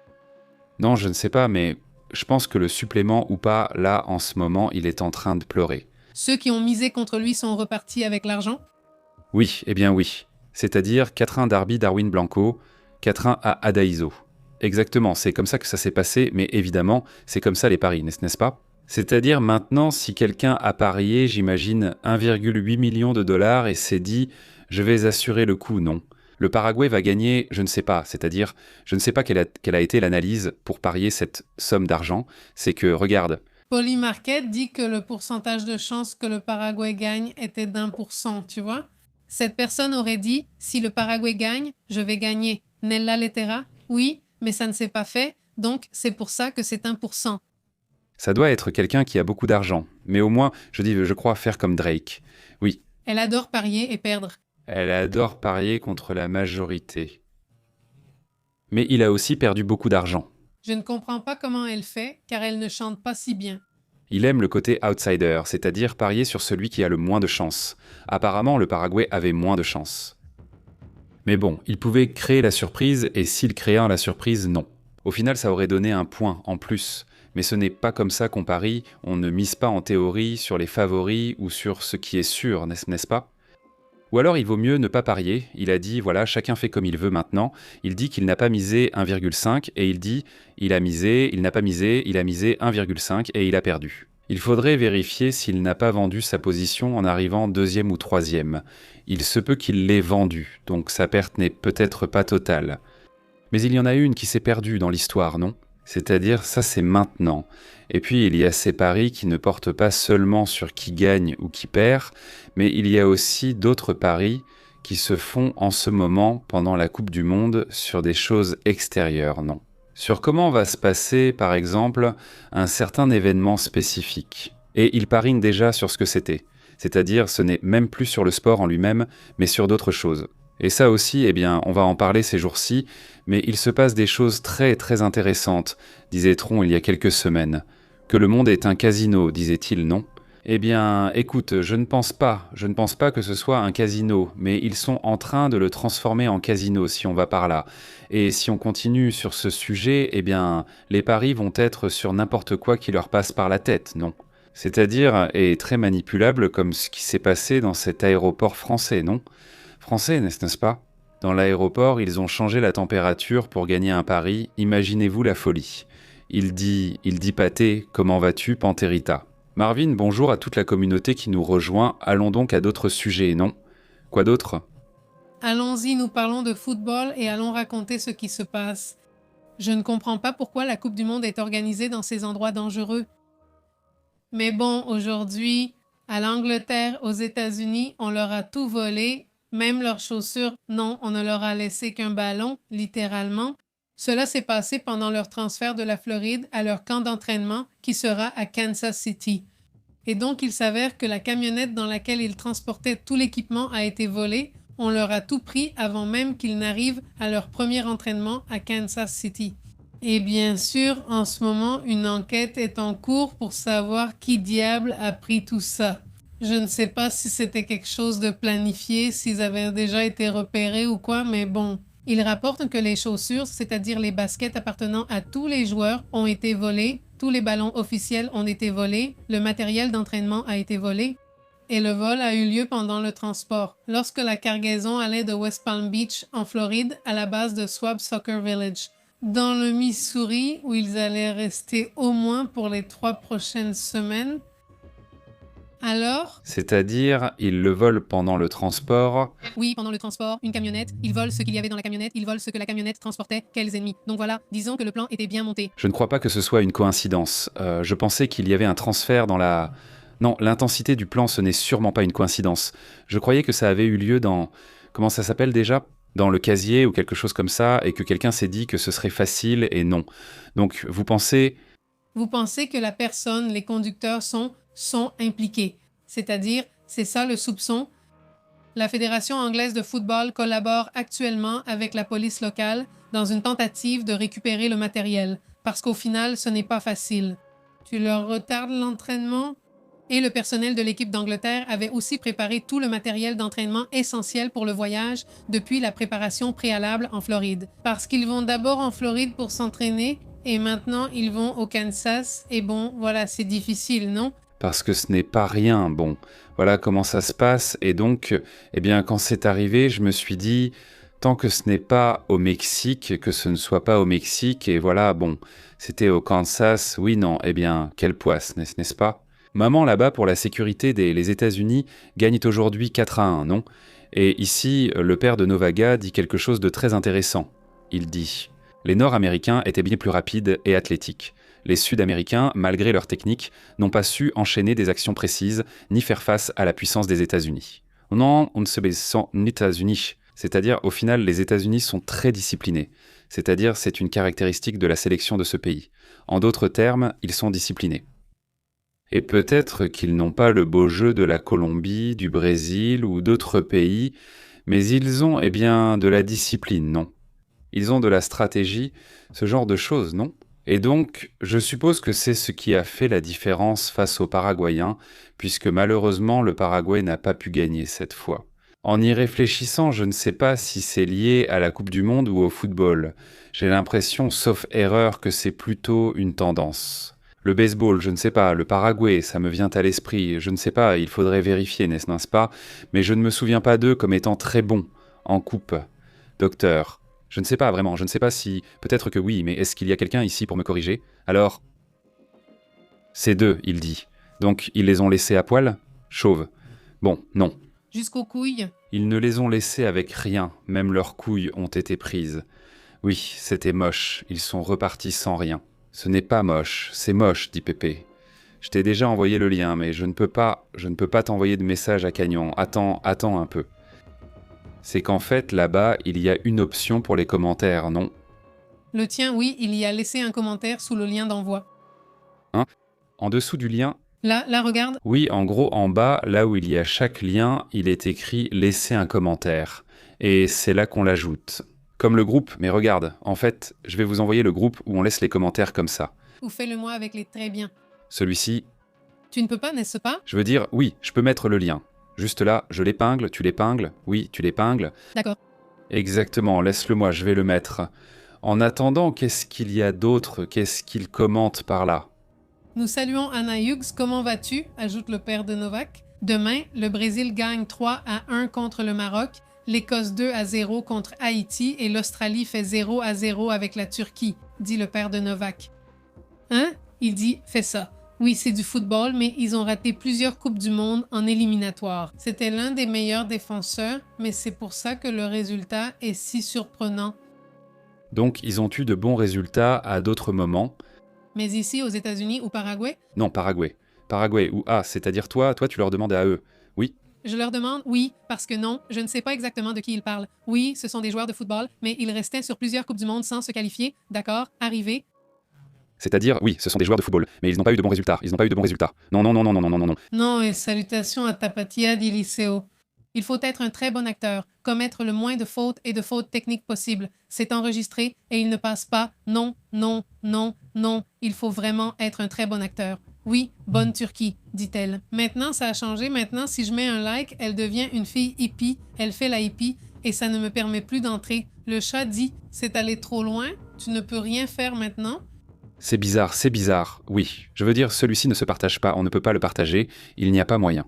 Non, je ne sais pas, mais je pense que le supplément ou pas, là, en ce moment, il est en train de pleurer. Ceux qui ont misé contre lui sont repartis avec l'argent? Oui, eh bien oui. C'est-à-dire 4-1 Darby Darwin Blanco, 4-1 à Adaizo. Exactement, c'est comme ça que ça s'est passé, mais évidemment, c'est comme ça les paris, n'est-ce pas ? C'est-à-dire maintenant, si quelqu'un a parié, j'imagine, 1,8 million de dollars et s'est dit « je vais assurer le coup », non. Le Paraguay va gagner, je ne sais pas, c'est-à-dire, je ne sais pas quelle a été l'analyse pour parier cette somme d'argent, c'est que, regarde, Polymarket dit que le pourcentage de chance que le Paraguay gagne était d'1%, tu vois? Cette personne aurait dit, si le Paraguay gagne, je vais gagner. Nella lettera? Oui, mais ça ne s'est pas fait, donc c'est pour ça que c'est 1%. ça doit être quelqu'un qui a beaucoup d'argent, mais au moins, je crois faire comme Drake. Oui, Elle adore parier et perdre. elle adore parier contre la majorité. Mais il a aussi perdu beaucoup d'argent. Je ne comprends pas comment elle fait, car elle ne chante pas si bien. Il aime le côté outsider, c'est-à-dire parier sur celui qui a le moins de chance. Apparemment, le Paraguay avait moins de chance. Mais bon, il pouvait créer la surprise, et s'il créait la surprise, non. Au final, ça aurait donné un point en plus. Mais ce n'est pas comme ça qu'on parie, on ne mise pas en théorie sur les favoris ou sur ce qui est sûr, n'est-ce pas ? Ou alors il vaut mieux ne pas parier, il a dit voilà, chacun fait comme il veut maintenant, il dit qu'il n'a pas misé 1,5 et il dit il a misé, il n'a pas misé, il a misé 1,5 et il a perdu. Il faudrait vérifier s'il n'a pas vendu sa position en arrivant deuxième ou troisième. Il se peut qu'il l'ait vendu, donc sa perte n'est peut-être pas totale. Mais il y en a une qui s'est perdue dans l'histoire, non ? C'est-à-dire, ça c'est maintenant. Et puis il y a ces paris qui ne portent pas seulement sur qui gagne ou qui perd, mais il y a aussi d'autres paris qui se font en ce moment pendant la Coupe du Monde sur des choses extérieures, non. Sur comment va se passer, par exemple, un certain événement spécifique. Et ils parient déjà sur ce que c'était. C'est-à-dire, ce n'est même plus sur le sport en lui-même, mais sur d'autres choses. Et ça aussi, eh bien, on va en parler ces jours-ci, mais il se passe des choses très très intéressantes, disait Tron il y a quelques semaines. Que le monde est un casino, disait-il, non ? Eh bien, écoute, je ne pense pas que ce soit un casino, mais ils sont en train de le transformer en casino si on va par là. Et si on continue sur ce sujet, eh bien, les paris vont être sur n'importe quoi qui leur passe par la tête, non ? C'est-à-dire, est très manipulable comme ce qui s'est passé dans cet aéroport français, non ? Français, n'est-ce pas ? Dans l'aéroport, ils ont changé la température pour gagner un pari, imaginez-vous la folie. Il dit pâté, comment vas-tu, Pantérita ? Marvin, bonjour à toute la communauté qui nous rejoint, allons donc à d'autres sujets, non ? Quoi d'autre ? Allons-y, nous parlons de football et allons raconter ce qui se passe. Je ne comprends pas pourquoi la Coupe du Monde est organisée dans ces endroits dangereux. Mais bon, aujourd'hui, à l'Angleterre, aux États-Unis, on leur a tout volé, même leurs chaussures. Non, on ne leur a laissé qu'un ballon, littéralement. Cela s'est passé pendant leur transfert de la Floride à leur camp d'entraînement qui sera à Kansas City. Et donc, il s'avère que la camionnette dans laquelle ils transportaient tout l'équipement a été volée. On leur a tout pris avant même qu'ils n'arrivent à leur premier entraînement à Kansas City. Et bien sûr, en ce moment, une enquête est en cours pour savoir qui diable a pris tout ça. Je ne sais pas si c'était quelque chose de planifié, s'ils avaient déjà été repérés ou quoi, mais bon. Il rapporte que les chaussures, c'est-à-dire les baskets appartenant à tous les joueurs, ont été volées, tous les ballons officiels ont été volés, le matériel d'entraînement a été volé, et le vol a eu lieu pendant le transport, lorsque la cargaison allait de West Palm Beach, en Floride, à la base de Swab Soccer Village, dans le Missouri, où ils allaient rester au moins pour les 3 prochaines semaines. Alors, C'est-à-dire, ils le volent pendant le transport. oui, pendant le transport, une camionnette, ils volent ce qu'il y avait dans la camionnette, ils volent ce que la camionnette transportait, quels ennemis. Donc voilà, disons que le plan était bien monté. Je ne crois pas que ce soit une coïncidence. Je pensais qu'il y avait un transfert dans la... Non, l'intensité du plan, ce n'est sûrement pas une coïncidence. Je croyais que ça avait eu lieu dans... Comment ça s'appelle déjà? Dans le casier ou quelque chose comme ça, et que quelqu'un s'est dit que ce serait facile, et non. Donc, vous pensez... Vous pensez que la personne, les conducteurs sont impliqués. C'est-à-dire, c'est ça le soupçon. La Fédération anglaise de football collabore actuellement avec la police locale dans une tentative de récupérer le matériel, parce qu'au final, ce n'est pas facile. Tu leur retardes l'entraînement? Et le personnel de l'équipe d'Angleterre avait aussi préparé tout le matériel d'entraînement essentiel pour le voyage depuis la préparation préalable en Floride. Parce qu'ils vont d'abord en Floride pour s'entraîner et maintenant ils vont au Kansas. Et bon, voilà, c'est difficile, non? Parce que ce n'est pas rien, bon. Voilà comment ça se passe, et donc, eh bien, quand c'est arrivé, je me suis dit, tant que ce n'est pas au Mexique, que ce ne soit pas au Mexique, et voilà, bon, c'était au Kansas, oui, non, eh bien, quelle poisse, n'est-ce pas? Maman, là-bas, pour la sécurité des les États-Unis, gagne aujourd'hui 4-1, non? Et ici, le père de Novaga dit quelque chose de très intéressant. Il dit « Les Nord-Américains étaient bien plus rapides et athlétiques. Les Sud-Américains, malgré leur technique, n'ont pas su enchaîner des actions précises ni faire face à la puissance des États-Unis. Non, on ne se baisse sans États-Unis. C'est-à-dire, au final, les États-Unis sont très disciplinés. C'est-à-dire, c'est une caractéristique de la sélection de ce pays. En d'autres termes, ils sont disciplinés. Et peut-être qu'ils n'ont pas le beau jeu de la Colombie, du Brésil ou d'autres pays, mais ils ont, eh bien, de la discipline, non? Ils ont de la stratégie, ce genre de choses, non? Et donc, je suppose que c'est ce qui a fait la différence face aux Paraguayens, puisque malheureusement le Paraguay n'a pas pu gagner cette fois. En y réfléchissant, je ne sais pas si c'est lié à la Coupe du Monde ou au football. J'ai l'impression, sauf erreur, que c'est plutôt une tendance. Le baseball, je ne sais pas, le Paraguay, ça me vient à l'esprit, je ne sais pas, il faudrait vérifier, n'est-ce pas? Mais je ne me souviens pas d'eux comme étant très bons en coupe. Docteur, je ne sais pas vraiment, je ne sais pas si... Peut-être que oui, mais est-ce qu'il y a quelqu'un ici pour me corriger? Alors... C'est deux, il dit. Donc, ils les ont laissés à poil? Chauve. Bon, non. Jusqu'aux couilles? Ils ne les ont laissés avec rien, même leurs couilles ont été prises. Oui, c'était moche, ils sont repartis sans rien. Ce n'est pas moche, c'est moche, dit Pépé. Je t'ai déjà envoyé le lien, mais je ne peux pas t'envoyer de message à Cagnon. Attends un peu. C'est qu'en fait, là-bas, il y a une option pour les commentaires, non? Le tien, oui, il y a laissé un commentaire sous le lien d'envoi. Hein? En dessous du lien? Là, regarde. Oui, en gros, en bas, là où il y a chaque lien, il est écrit « Laissez un commentaire ». Et c'est là qu'on l'ajoute. Comme le groupe, mais regarde, en fait, je vais vous envoyer le groupe où on laisse les commentaires comme ça. Ou fais-le-moi avec les très bien. Celui-ci, Tu ne peux pas, n'est-ce pas? je veux dire, oui, je peux mettre le lien. Juste là, je l'épingle, tu l'épingles, oui, tu l'épingles. D'accord. Exactement, laisse-le moi, je vais le mettre. En attendant, qu'est-ce qu'il y a d'autre? Qu'est-ce qu'il commente par là? Nous saluons Anna Hughes. Comment vas-tu? Ajoute le père de Novak. Demain, le Brésil gagne 3-1 contre le Maroc, l'Écosse 2-0 contre Haïti et l'Australie fait 0-0 avec la Turquie, dit le père de Novak. Hein? Il dit, fais ça. Oui, c'est du football, mais ils ont raté plusieurs Coupes du Monde en éliminatoire. C'était l'un des meilleurs défenseurs, mais c'est pour ça que le résultat est si surprenant. Donc ils ont eu de bons résultats à d'autres moments. Mais ici, aux États-Unis ou Paraguay? Non, Paraguay. Paraguay ou c'est-à-dire toi tu leur demandes à eux. Oui. Je leur demande oui, parce que non, je ne sais pas exactement de qui ils parlent. Oui, ce sont des joueurs de football, mais ils restaient sur plusieurs Coupes du Monde sans se qualifier. D'accord, arrivé. C'est-à-dire, oui, ce sont des joueurs de football, mais ils n'ont pas eu de bons résultats. Ils n'ont pas eu de bons résultats. Non, non, non, non, non, non, non, non, non. Non, et salutations à Tapatia di Liceo. Il faut être un très bon acteur, commettre le moins de fautes et de fautes techniques possibles. C'est enregistré et il ne passe pas. Non, non, non, non. Il faut vraiment être un très bon acteur. Oui, bonne Turquie, dit-elle. Maintenant, ça a changé. Maintenant, si je mets un like, elle devient une fille hippie. Elle fait la hippie et ça ne me permet plus d'entrer. Le chat dit « C'est allé trop loin. Tu ne peux rien faire maintenant. » C'est bizarre. Oui, je veux dire, celui-ci ne se partage pas, on ne peut pas le partager, il n'y a pas moyen.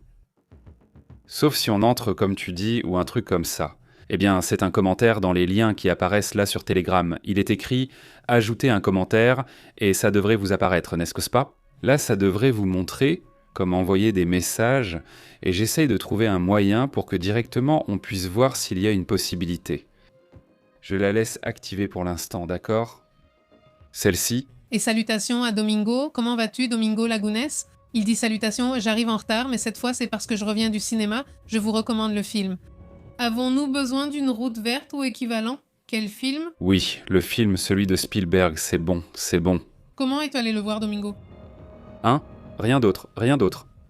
Sauf si on entre comme tu dis ou un truc comme ça. Eh bien, c'est un commentaire dans les liens qui apparaissent là sur Telegram. Il est écrit « Ajoutez un commentaire » et ça devrait vous apparaître, n'est-ce pas? Là, ça devrait vous montrer comment envoyer des messages et j'essaye de trouver un moyen pour que directement on puisse voir s'il y a une possibilité. Je la laisse activer pour l'instant, d'accord? Celle-ci. Et salutations à Domingo. Comment vas-tu, Domingo Lagunes? Il dit salutations, j'arrive en retard, mais cette fois c'est parce que je reviens du cinéma. Je vous recommande le film. Avons-nous besoin d'une route verte ou équivalent? Quel film? Oui, le film, celui de Spielberg, c'est bon. Comment es-tu allé le voir, Domingo? Hein? Rien d'autre.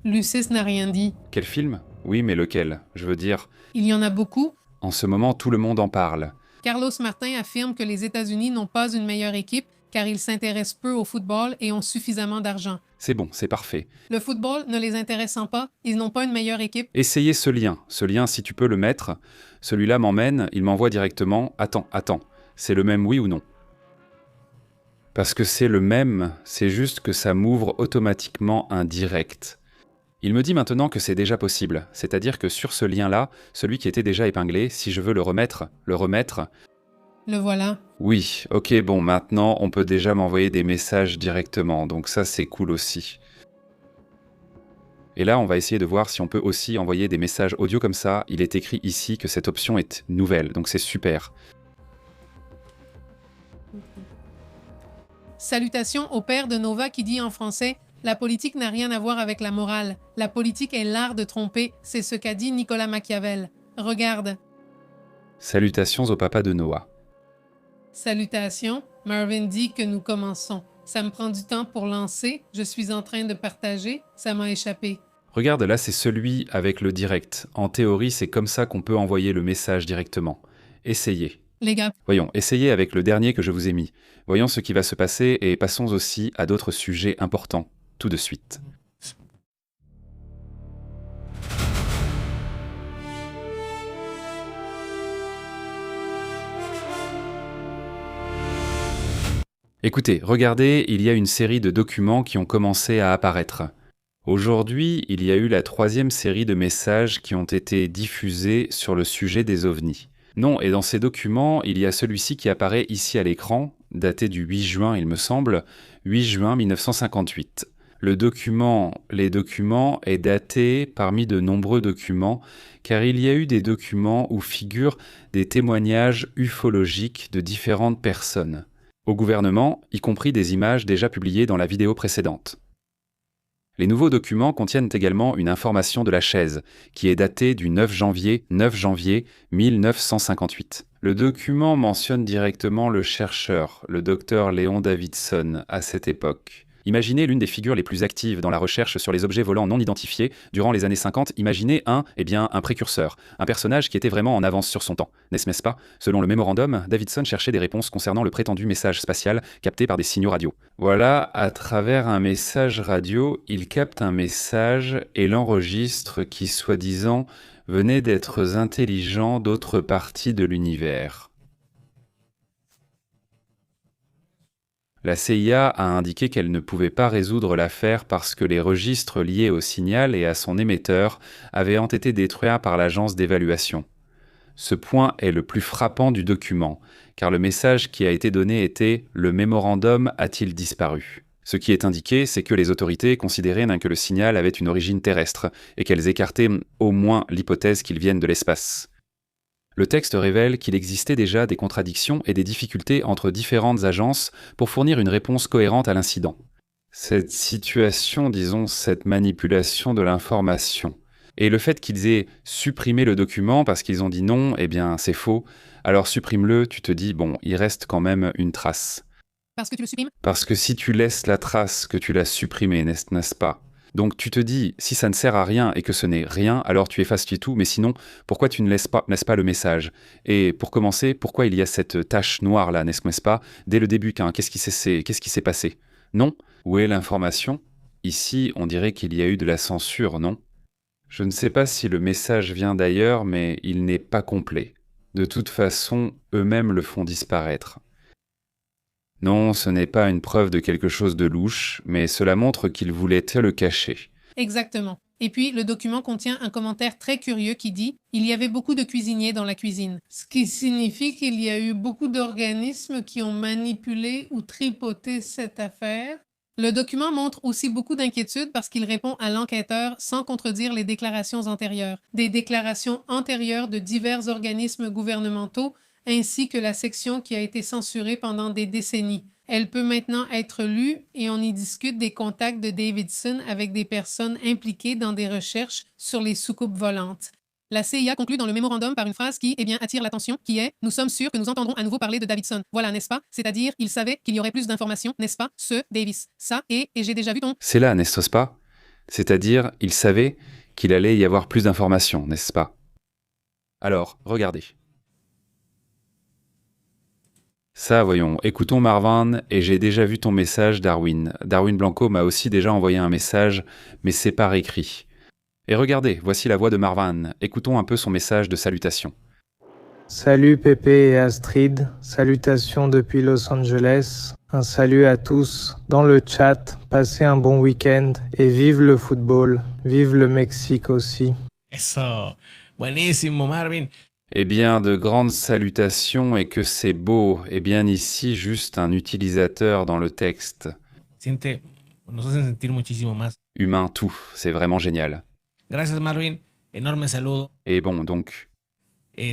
Lucis n'a rien dit. Quel film? Oui, mais lequel? Je veux dire... Il y en a beaucoup. En ce moment, tout le monde en parle. Carlos Martin affirme que les États-Unis n'ont pas une meilleure équipe car ils s'intéressent peu au football et ont suffisamment d'argent. C'est bon, c'est parfait. Le football ne les intéressant pas, ils n'ont pas une meilleure équipe. Essayez ce lien, si tu peux le mettre. Celui-là m'emmène, il m'envoie directement. Attends, c'est le même oui ou non? Parce que c'est le même, c'est juste que ça m'ouvre automatiquement un direct. Il me dit maintenant que c'est déjà possible, c'est-à-dire que sur ce lien-là, celui qui était déjà épinglé, si je veux le remettre... Le voilà. Oui, ok, bon, maintenant on peut déjà m'envoyer des messages directement, donc ça c'est cool aussi. Et là, on va essayer de voir si on peut aussi envoyer des messages audio comme ça. Il est écrit ici que cette option est nouvelle, donc c'est super. Salutations au père de Nova qui dit en français « La politique n'a rien à voir avec la morale. La politique est l'art de tromper. C'est ce qu'a dit Nicolas Machiavel. Regarde. » Salutations au papa de Noah. Salutations. Marvin dit que nous commençons. Ça me prend du temps pour lancer. Je suis en train de partager. Ça m'a échappé. Regarde, là c'est celui avec le direct. En théorie, c'est comme ça qu'on peut envoyer le message directement. Essayez. Les gars. Voyons, essayez avec le dernier que je vous ai mis. Voyons ce qui va se passer et passons aussi à d'autres sujets importants, tout de suite. Écoutez, regardez, il y a une série de documents qui ont commencé à apparaître. Aujourd'hui, il y a eu la 3e série de messages qui ont été diffusés sur le sujet des ovnis. Non, et dans ces documents, il y a celui-ci qui apparaît ici à l'écran, daté du 8 juin, il me semble, 8 juin 1958. Les documents est daté parmi de nombreux documents, car il y a eu des documents où figurent des témoignages ufologiques de différentes personnes. Au gouvernement, y compris des images déjà publiées dans la vidéo précédente. Les nouveaux documents contiennent également une information de la chaise, qui est datée du 9 janvier 1958. Le document mentionne directement le chercheur, le docteur Léon Davidson, à cette époque. Imaginez l'une des figures les plus actives dans la recherche sur les objets volants non identifiés durant les années 50. Imaginez un précurseur, un personnage qui était vraiment en avance sur son temps, n'est-ce pas? Selon le mémorandum, Davidson cherchait des réponses concernant le prétendu message spatial capté par des signaux radio. Voilà, à travers un message radio, il capte un message et l'enregistre qui, soi-disant, venait d'êtres intelligents d'autres parties de l'univers. La CIA a indiqué qu'elle ne pouvait pas résoudre l'affaire parce que les registres liés au signal et à son émetteur avaient été détruits par l'agence d'évaluation. Ce point est le plus frappant du document, car le message qui a été donné était « Le mémorandum a-t-il disparu ?» Ce qui est indiqué, c'est que les autorités considéraient que le signal avait une origine terrestre et qu'elles écartaient au moins l'hypothèse qu'il vienne de l'espace. Le texte révèle qu'il existait déjà des contradictions et des difficultés entre différentes agences pour fournir une réponse cohérente à l'incident. Cette situation, disons, cette manipulation de l'information. Et le fait qu'ils aient supprimé le document parce qu'ils ont dit non, eh bien c'est faux. Alors supprime-le, tu te dis, bon, il reste quand même une trace. Parce que tu le supprimes? Parce que si tu laisses la trace que tu l'as supprimé, n'est-ce pas? Donc tu te dis, si ça ne sert à rien et que ce n'est rien, alors tu effaces tout, mais sinon, pourquoi tu ne laisses pas le message? Et pour commencer, pourquoi il y a cette tache noire là, n'est-ce pas? Dès le début, qu'est-ce qui s'est passé? Non? Où est l'information? Ici, on dirait qu'il y a eu de la censure, non? Je ne sais pas si le message vient d'ailleurs, mais il n'est pas complet. De toute façon, eux-mêmes le font disparaître. Non, ce n'est pas une preuve de quelque chose de louche, mais cela montre qu'ils voulaient te le cacher. Exactement. Et puis, le document contient un commentaire très curieux qui dit « Il y avait beaucoup de cuisiniers dans la cuisine ». Ce qui signifie qu'il y a eu beaucoup d'organismes qui ont manipulé ou tripoté cette affaire. Le document montre aussi beaucoup d'inquiétude parce qu'il répond à l'enquêteur sans contredire les déclarations antérieures. Des déclarations antérieures de divers organismes gouvernementaux ainsi que la section qui a été censurée pendant des décennies. Elle peut maintenant être lue et on y discute des contacts de Davidson avec des personnes impliquées dans des recherches sur les soucoupes volantes. La CIA conclut dans le mémorandum par une phrase qui, attire l'attention, qui est « Nous sommes sûrs que nous entendrons à nouveau parler de Davidson ». Voilà, n'est-ce pas? C'est-à-dire, il savait qu'il y aurait plus d'informations, n'est-ce pas? Davis. Ça, et j'ai déjà vu ton... C'est là, n'est-ce pas? C'est-à-dire, il savait qu'il allait y avoir plus d'informations, n'est-ce pas? Alors, regardez. Ça, voyons, écoutons Marvin, et j'ai déjà vu ton message, Darwin. Darwin Blanco m'a aussi déjà envoyé un message, mais c'est par écrit. Et regardez, voici la voix de Marvin. Écoutons un peu son message de salutation. Salut Pépé et Astrid, salutations depuis Los Angeles. Un salut à tous dans le chat, passez un bon week-end et vive le football, vive le Mexique aussi. Eso, buenísimo Marvin. Eh bien, de grandes salutations et que c'est beau. Eh bien, ici, juste un utilisateur dans le texte. Nos hacen sentir muchísimo más. Humain tout, c'est vraiment génial. Gracias Marvin, enorme saludo. Et bon, donc...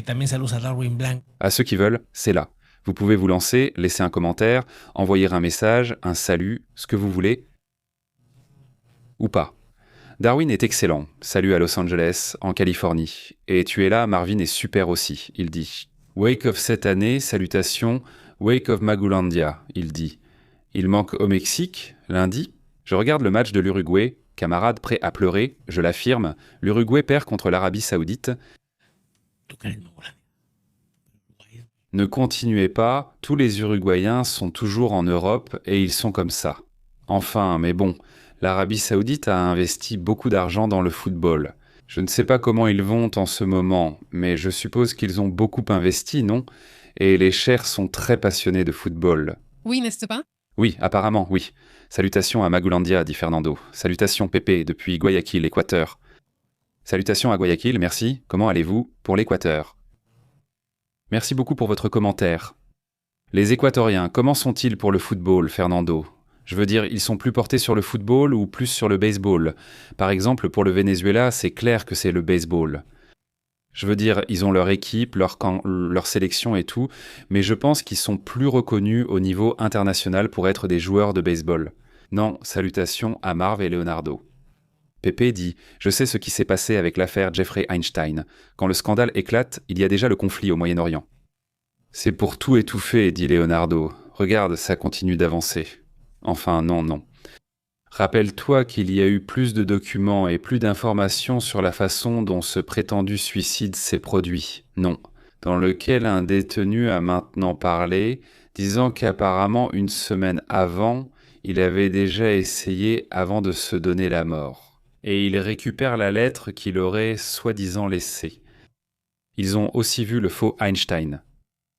También saludos a Darwin Blanc. À ceux qui veulent, c'est là. Vous pouvez vous lancer, laisser un commentaire, envoyer un message, un salut, ce que vous voulez. Ou pas. Darwin est excellent. Salut à Los Angeles, en Californie. Et tu es là, Marvin est super aussi, il dit. Wake of cette année, salutations. Wake of Magulandia, il dit. Il manque au Mexique, lundi. Je regarde le match de l'Uruguay. Camarade prêt à pleurer, je l'affirme. L'Uruguay perd contre l'Arabie Saoudite. Ne continuez pas, tous les Uruguayens sont toujours en Europe et ils sont comme ça. Enfin, mais bon, l'Arabie Saoudite a investi beaucoup d'argent dans le football. Je ne sais pas comment ils vont en ce moment, mais je suppose qu'ils ont beaucoup investi, non? Et les chers sont très passionnés de football. Oui, n'est-ce pas? Oui, apparemment, oui. Salutations à Magulandia, dit Fernando. Salutations Pépé, depuis Guayaquil, Équateur. Salutations à Guayaquil, merci. Comment allez-vous pour l'Équateur? Merci beaucoup pour votre commentaire. Les Équatoriens, comment sont-ils pour le football, Fernando? Je veux dire, ils sont plus portés sur le football ou plus sur le baseball? Par exemple, pour le Venezuela, c'est clair que c'est le baseball. Je veux dire, ils ont leur équipe, leur camp, leur sélection et tout, mais je pense qu'ils sont plus reconnus au niveau international pour être des joueurs de baseball. Non, salutations à Marv et Leonardo. Pépé dit « Je sais ce qui s'est passé avec l'affaire Jeffrey Einstein. Quand le scandale éclate, il y a déjà le conflit au Moyen-Orient. » C'est pour tout étouffer, dit Leonardo. Regarde, ça continue d'avancer. Enfin, non. Rappelle-toi qu'il y a eu plus de documents et plus d'informations sur la façon dont ce prétendu suicide s'est produit. Non. Dans lequel un détenu a maintenant parlé, disant qu'apparemment une semaine avant, il avait déjà essayé avant de se donner la mort. Et il récupère la lettre qu'il aurait soi-disant laissée. Ils ont aussi vu le faux Einstein.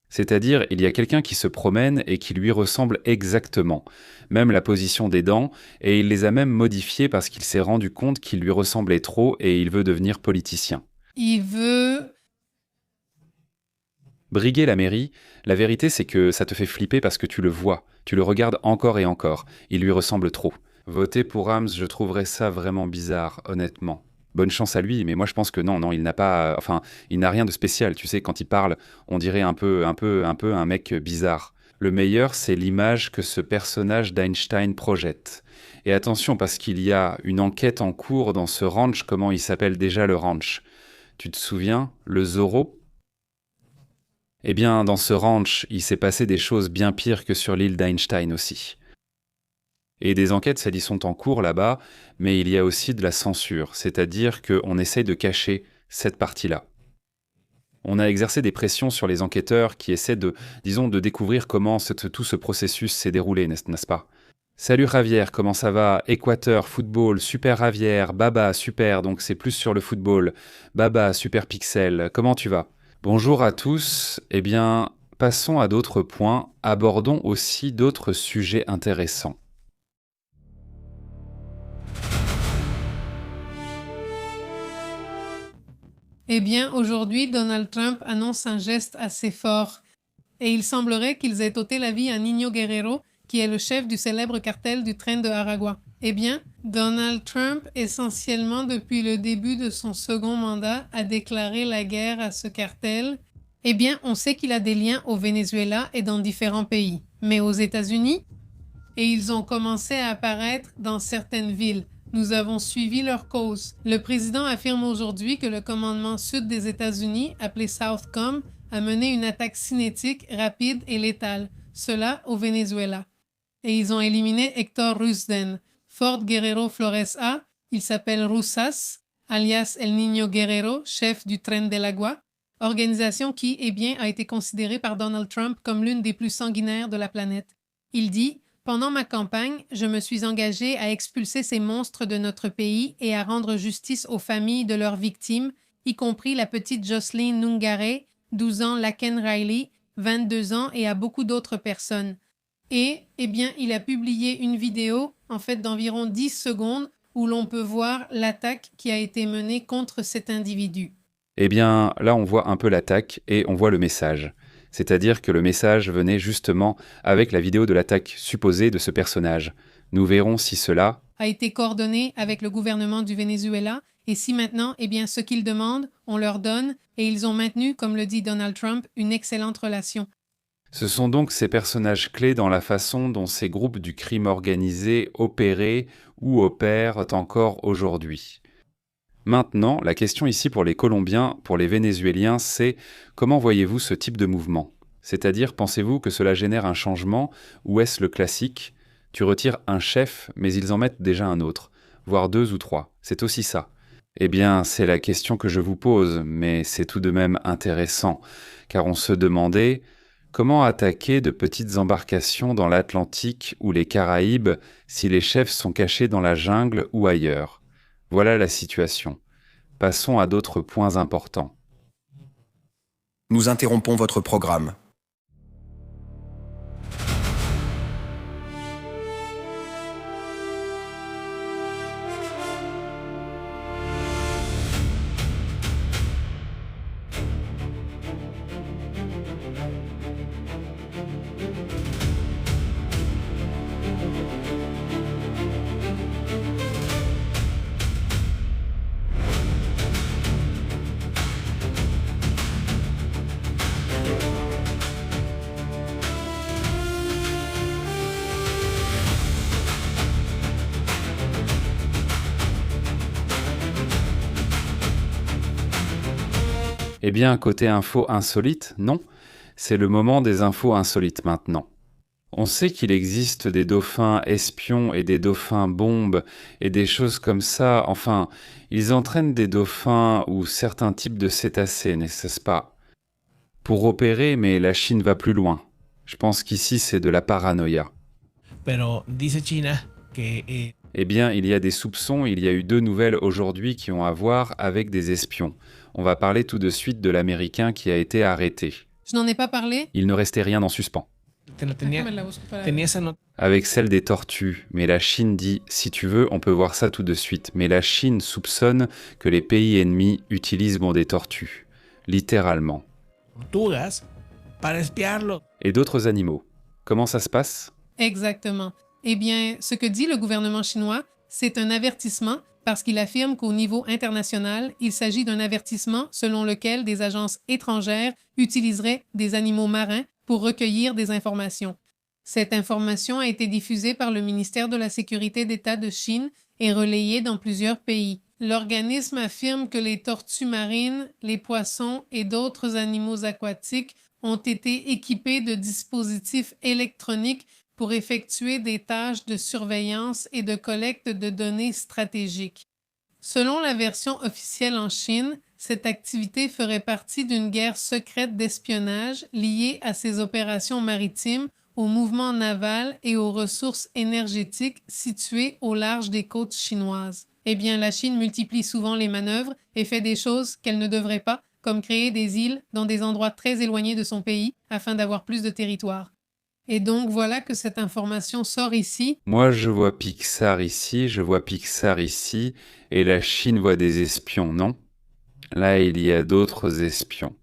C'est-à-dire, il y a quelqu'un qui se promène et qui lui ressemble exactement, même la position des dents, et il les a même modifiées parce qu'il s'est rendu compte qu'il lui ressemblait trop et il veut devenir politicien. Il veut... Briguer la mairie, la vérité c'est que ça te fait flipper parce que tu le vois, tu le regardes encore et encore, il lui ressemble trop. Voter pour Rams, je trouverais ça vraiment bizarre, honnêtement. Bonne chance à lui, mais moi je pense que non, il n'a pas, enfin, il n'a rien de spécial. Tu sais, quand il parle, on dirait un peu un mec bizarre. Le meilleur, c'est l'image que ce personnage d'Einstein projette. Et attention, parce qu'il y a une enquête en cours dans ce ranch. Comment il s'appelle déjà le ranch? Tu te souviens? Le Zorro? Eh bien, dans ce ranch, il s'est passé des choses bien pires que sur l'île d'Einstein aussi. Et des enquêtes, celles y sont en cours là-bas, mais il y a aussi de la censure, c'est-à-dire qu'on essaye de cacher cette partie-là. On a exercé des pressions sur les enquêteurs qui essaient de découvrir comment tout ce processus s'est déroulé, n'est-ce pas? Salut Javier, comment ça va? Équateur, football, super Javier, Baba, super, donc c'est plus sur le football. Baba, super pixel, comment tu vas? Bonjour à tous, eh bien, passons à d'autres points, abordons aussi d'autres sujets intéressants. Eh bien, aujourd'hui, Donald Trump annonce un geste assez fort. Et il semblerait qu'ils aient ôté la vie à Niño Guerrero, qui est le chef du célèbre cartel du train de Aragua. Eh bien, Donald Trump, essentiellement depuis le début de son second mandat, a déclaré la guerre à ce cartel. Eh bien, on sait qu'il a des liens au Venezuela et dans différents pays. Mais aux États-Unis, et ils ont commencé à apparaître dans certaines villes. Nous avons suivi leur cause. Le président affirme aujourd'hui que le commandement sud des États-Unis, appelé Southcom, a mené une attaque cinétique, rapide et létale, cela au Venezuela. Et ils ont éliminé Héctor Rusden. Ford Guerrero Flores A, il s'appelle Rusas, alias El Niño Guerrero, chef du Tren del Agua, organisation qui, eh bien, a été considérée par Donald Trump comme l'une des plus sanguinaires de la planète. Il dit « Pendant ma campagne, je me suis engagé à expulser ces monstres de notre pays et à rendre justice aux familles de leurs victimes, y compris la petite Jocelyn Nungare, 12 ans, Laken Riley, 22 ans et à beaucoup d'autres personnes. » Et, eh bien, il a publié une vidéo, en fait d'environ 10 secondes, où l'on peut voir l'attaque qui a été menée contre cet individu. Eh bien, là, on voit un peu l'attaque et on voit le message. C'est-à-dire que le message venait justement avec la vidéo de l'attaque supposée de ce personnage. Nous verrons si cela a été coordonné avec le gouvernement du Venezuela et si maintenant, eh bien, ce qu'ils demandent, on leur donne et ils ont maintenu, comme le dit Donald Trump, une excellente relation. Ce sont donc ces personnages clés dans la façon dont ces groupes du crime organisé opéraient ou opèrent encore aujourd'hui. Maintenant, la question ici pour les Colombiens, pour les Vénézuéliens, c'est comment voyez-vous ce type de mouvement? C'est-à-dire, pensez-vous que cela génère un changement ou est-ce le classique? Tu retires un chef, mais ils en mettent déjà un autre, voire 2 ou 3. C'est aussi ça. Eh bien, c'est la question que je vous pose, mais c'est tout de même intéressant, car on se demandait comment attaquer de petites embarcations dans l'Atlantique ou les Caraïbes si les chefs sont cachés dans la jungle ou ailleurs. Voilà la situation. Passons à d'autres points importants. Nous interrompons votre programme. Eh bien, côté info insolite, non. C'est le moment des infos insolites maintenant. On sait qu'il existe des dauphins espions et des dauphins bombes et des choses comme ça. Enfin, ils entraînent des dauphins ou certains types de cétacés, n'est-ce pas? Pour opérer, mais la Chine va plus loin. Je pense qu'ici, c'est de la paranoïa. Pero dice China que Eh bien, il y a des soupçons, il y a eu 2 nouvelles aujourd'hui qui ont à voir avec des espions. On va parler tout de suite de l'Américain qui a été arrêté. Je n'en ai pas parlé. Il ne restait rien en suspens. tenía esa nota. Avec celle des tortues, mais la Chine dit, si tu veux, on peut voir ça tout de suite, mais la Chine soupçonne que les pays ennemis utilisent des tortues, littéralement. Tortugas para espiarlo. Et d'autres animaux. Comment ça se passe? Exactement. Eh bien, ce que dit le gouvernement chinois, c'est un avertissement parce qu'il affirme qu'au niveau international, il s'agit d'un avertissement selon lequel des agences étrangères utiliseraient des animaux marins pour recueillir des informations. Cette information a été diffusée par le ministère de la Sécurité d'État de Chine et relayée dans plusieurs pays. L'organisme affirme que les tortues marines, les poissons et d'autres animaux aquatiques ont été équipés de dispositifs électroniques pour effectuer des tâches de surveillance et de collecte de données stratégiques. Selon la version officielle en Chine, cette activité ferait partie d'une guerre secrète d'espionnage liée à ces opérations maritimes, au mouvement naval et aux ressources énergétiques situées au large des côtes chinoises. Eh bien, la Chine multiplie souvent les manœuvres et fait des choses qu'elle ne devrait pas, comme créer des îles dans des endroits très éloignés de son pays afin d'avoir plus de territoire. Et donc voilà que cette information sort ici. Moi, je vois Pixar ici, et la Chine voit des espions, non? Là, il y a d'autres espions.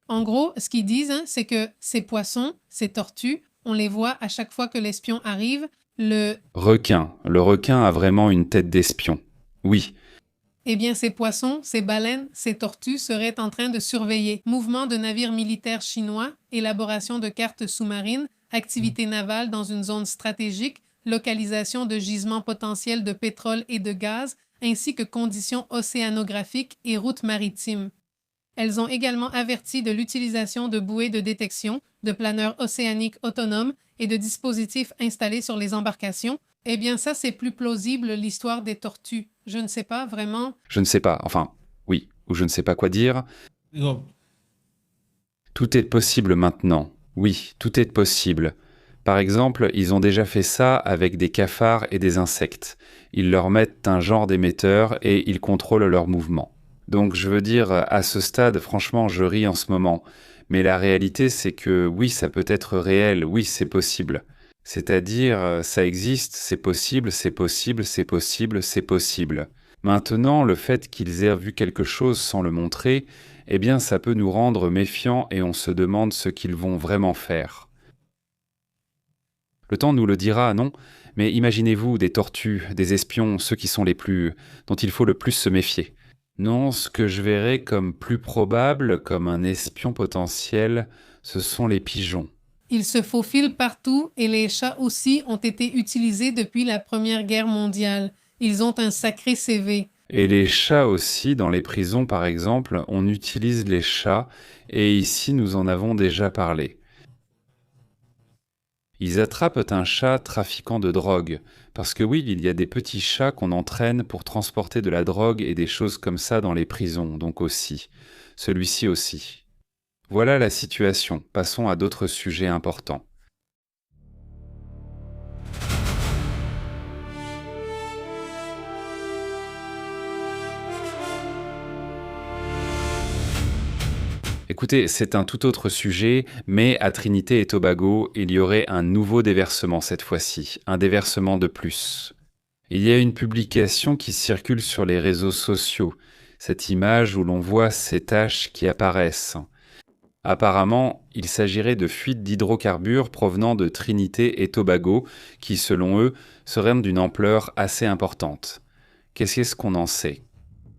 En gros, ce qu'ils disent, c'est que ces poissons, ces tortues, on les voit à chaque fois que l'espion arrive. Le requin a vraiment une tête d'espion. Oui. Eh bien, ces poissons, ces baleines, ces tortues seraient en train de surveiller mouvements de navires militaires chinois, élaboration de cartes sous-marines, activités navales dans une zone stratégique, localisation de gisements potentiels de pétrole et de gaz, ainsi que conditions océanographiques et routes maritimes. Elles ont également averti de l'utilisation de bouées de détection, de planeurs océaniques autonomes et de dispositifs installés sur les embarcations. Eh bien, ça, c'est plus plausible, l'histoire des tortues. Je ne sais pas, vraiment. Je ne sais pas, enfin, oui, ou je ne sais pas quoi dire. Digo, Tout est possible maintenant. Oui, tout est possible. Par exemple, ils ont déjà fait ça avec des cafards et des insectes. Ils leur mettent un genre d'émetteur et ils contrôlent leurs mouvements. Donc je veux dire, à ce stade, franchement, je ris en ce moment. Mais la réalité, c'est que oui, ça peut être réel, oui, c'est possible. C'est-à-dire, ça existe, c'est possible, c'est possible, c'est possible, c'est possible. Maintenant, le fait qu'ils aient vu quelque chose sans le montrer, eh bien, ça peut nous rendre méfiants et on se demande ce qu'ils vont vraiment faire. Le temps nous le dira, non? Mais imaginez-vous des tortues, des espions, ceux qui sont dont il faut le plus se méfier. Non, ce que je verrais comme plus probable, comme un espion potentiel, ce sont les pigeons. Ils se faufilent partout et les chats aussi ont été utilisés depuis la Première Guerre mondiale. Ils ont un sacré CV. Et les chats aussi, dans les prisons par exemple, on utilise les chats, et ici nous en avons déjà parlé. Ils attrapent un chat trafiquant de drogue, parce que oui, il y a des petits chats qu'on entraîne pour transporter de la drogue et des choses comme ça dans les prisons, donc aussi. Celui-ci aussi. Voilà la situation, passons à d'autres sujets importants. Écoutez, c'est un tout autre sujet, mais à Trinité et Tobago, il y aurait un nouveau déversement cette fois-ci, un déversement de plus. Il y a une publication qui circule sur les réseaux sociaux, cette image où l'on voit ces taches qui apparaissent. Apparemment, il s'agirait de fuites d'hydrocarbures provenant de Trinité et Tobago, qui, selon eux, seraient d'une ampleur assez importante. Qu'est-ce qu'on en sait?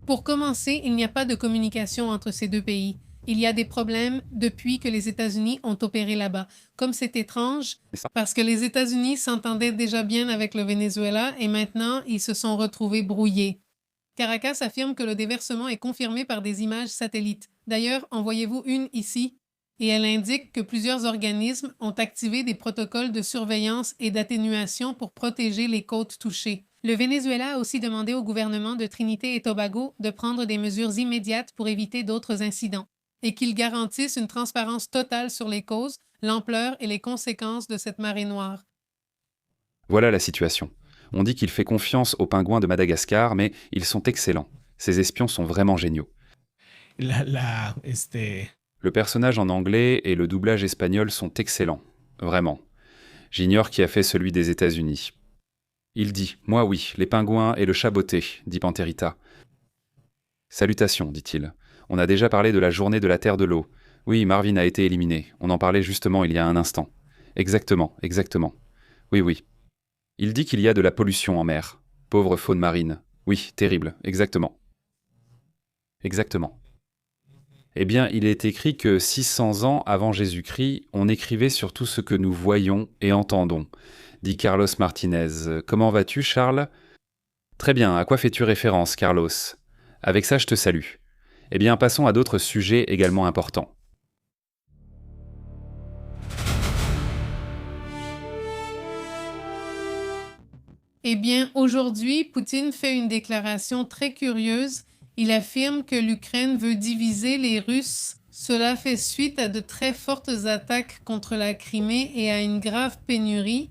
Pour commencer, il n'y a pas de communication entre ces deux pays. Il y a des problèmes depuis que les États-Unis ont opéré là-bas. Comme c'est étrange, parce que les États-Unis s'entendaient déjà bien avec le Venezuela et maintenant, ils se sont retrouvés brouillés. Caracas affirme que le déversement est confirmé par des images satellites. D'ailleurs, en voyez-vous une ici? Et elle indique que plusieurs organismes ont activé des protocoles de surveillance et d'atténuation pour protéger les côtes touchées. Le Venezuela a aussi demandé au gouvernement de Trinité et Tobago de prendre des mesures immédiates pour éviter d'autres incidents et qu'ils garantissent une transparence totale sur les causes, l'ampleur et les conséquences de cette marée noire. Voilà la situation. On dit qu'il fait confiance aux pingouins de Madagascar, mais ils sont excellents. Ces espions sont vraiment géniaux. Le personnage en anglais et le doublage espagnol sont excellents. Vraiment. J'ignore qui a fait celui des États-Unis. Il dit « Moi oui, les pingouins et le chat botté », dit Panterita. « Salutations », dit-il. « On a déjà parlé de la journée de la Terre de l'eau. Oui, Marvin a été éliminé. On en parlait justement il y a un instant. Exactement, exactement. Oui, oui. Il dit qu'il y a de la pollution en mer. Pauvre faune marine. Oui, terrible, exactement. Exactement. Eh bien, il est écrit que 600 ans avant Jésus-Christ, on écrivait sur tout ce que nous voyons et entendons, dit Carlos Martinez. Comment vas-tu, Charles? Très bien, à quoi fais-tu référence, Carlos? Avec ça, je te salue. Eh bien, passons à d'autres sujets également importants. Eh bien, aujourd'hui, Poutine fait une déclaration très curieuse. Il affirme que l'Ukraine veut diviser les Russes. Cela fait suite à de très fortes attaques contre la Crimée et à une grave pénurie.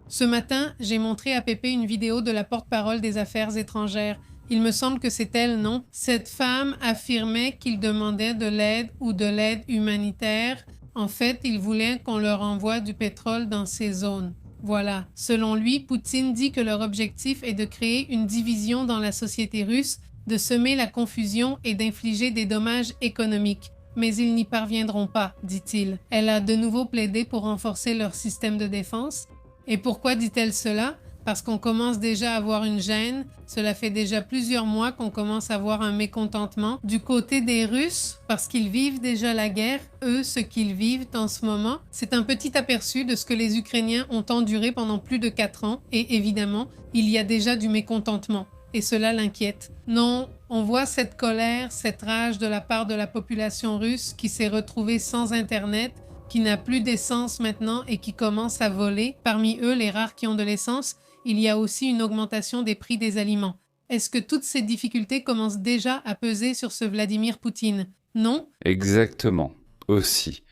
Ce matin, j'ai montré à Pépé une vidéo de la porte-parole des Affaires étrangères. Il me semble que c'est elle, non? Cette femme affirmait qu'il demandait de l'aide ou de l'aide humanitaire. En fait, il voulait qu'on leur envoie du pétrole dans ces zones. Voilà. Selon lui, Poutine dit que leur objectif est de créer une division dans la société russe, de semer la confusion et d'infliger des dommages économiques. Mais ils n'y parviendront pas, dit-il. Elle a de nouveau plaidé pour renforcer leur système de défense. Et pourquoi dit-elle cela? Parce qu'on commence déjà à avoir une gêne. Cela fait déjà plusieurs mois qu'on commence à avoir un mécontentement du côté des Russes parce qu'ils vivent déjà la guerre. Eux, ce qu'ils vivent en ce moment, c'est un petit aperçu de ce que les Ukrainiens ont enduré pendant plus de 4 ans. Et évidemment, il y a déjà du mécontentement. Et cela l'inquiète. Non, on voit cette colère, cette rage de la part de la population russe qui s'est retrouvée sans Internet, qui n'a plus d'essence maintenant et qui commence à voler. Parmi eux, les rares qui ont de l'essence, il y a aussi une augmentation des prix des aliments. Est-ce que toutes ces difficultés commencent déjà à peser sur ce Vladimir Poutine? Non? Exactement, aussi.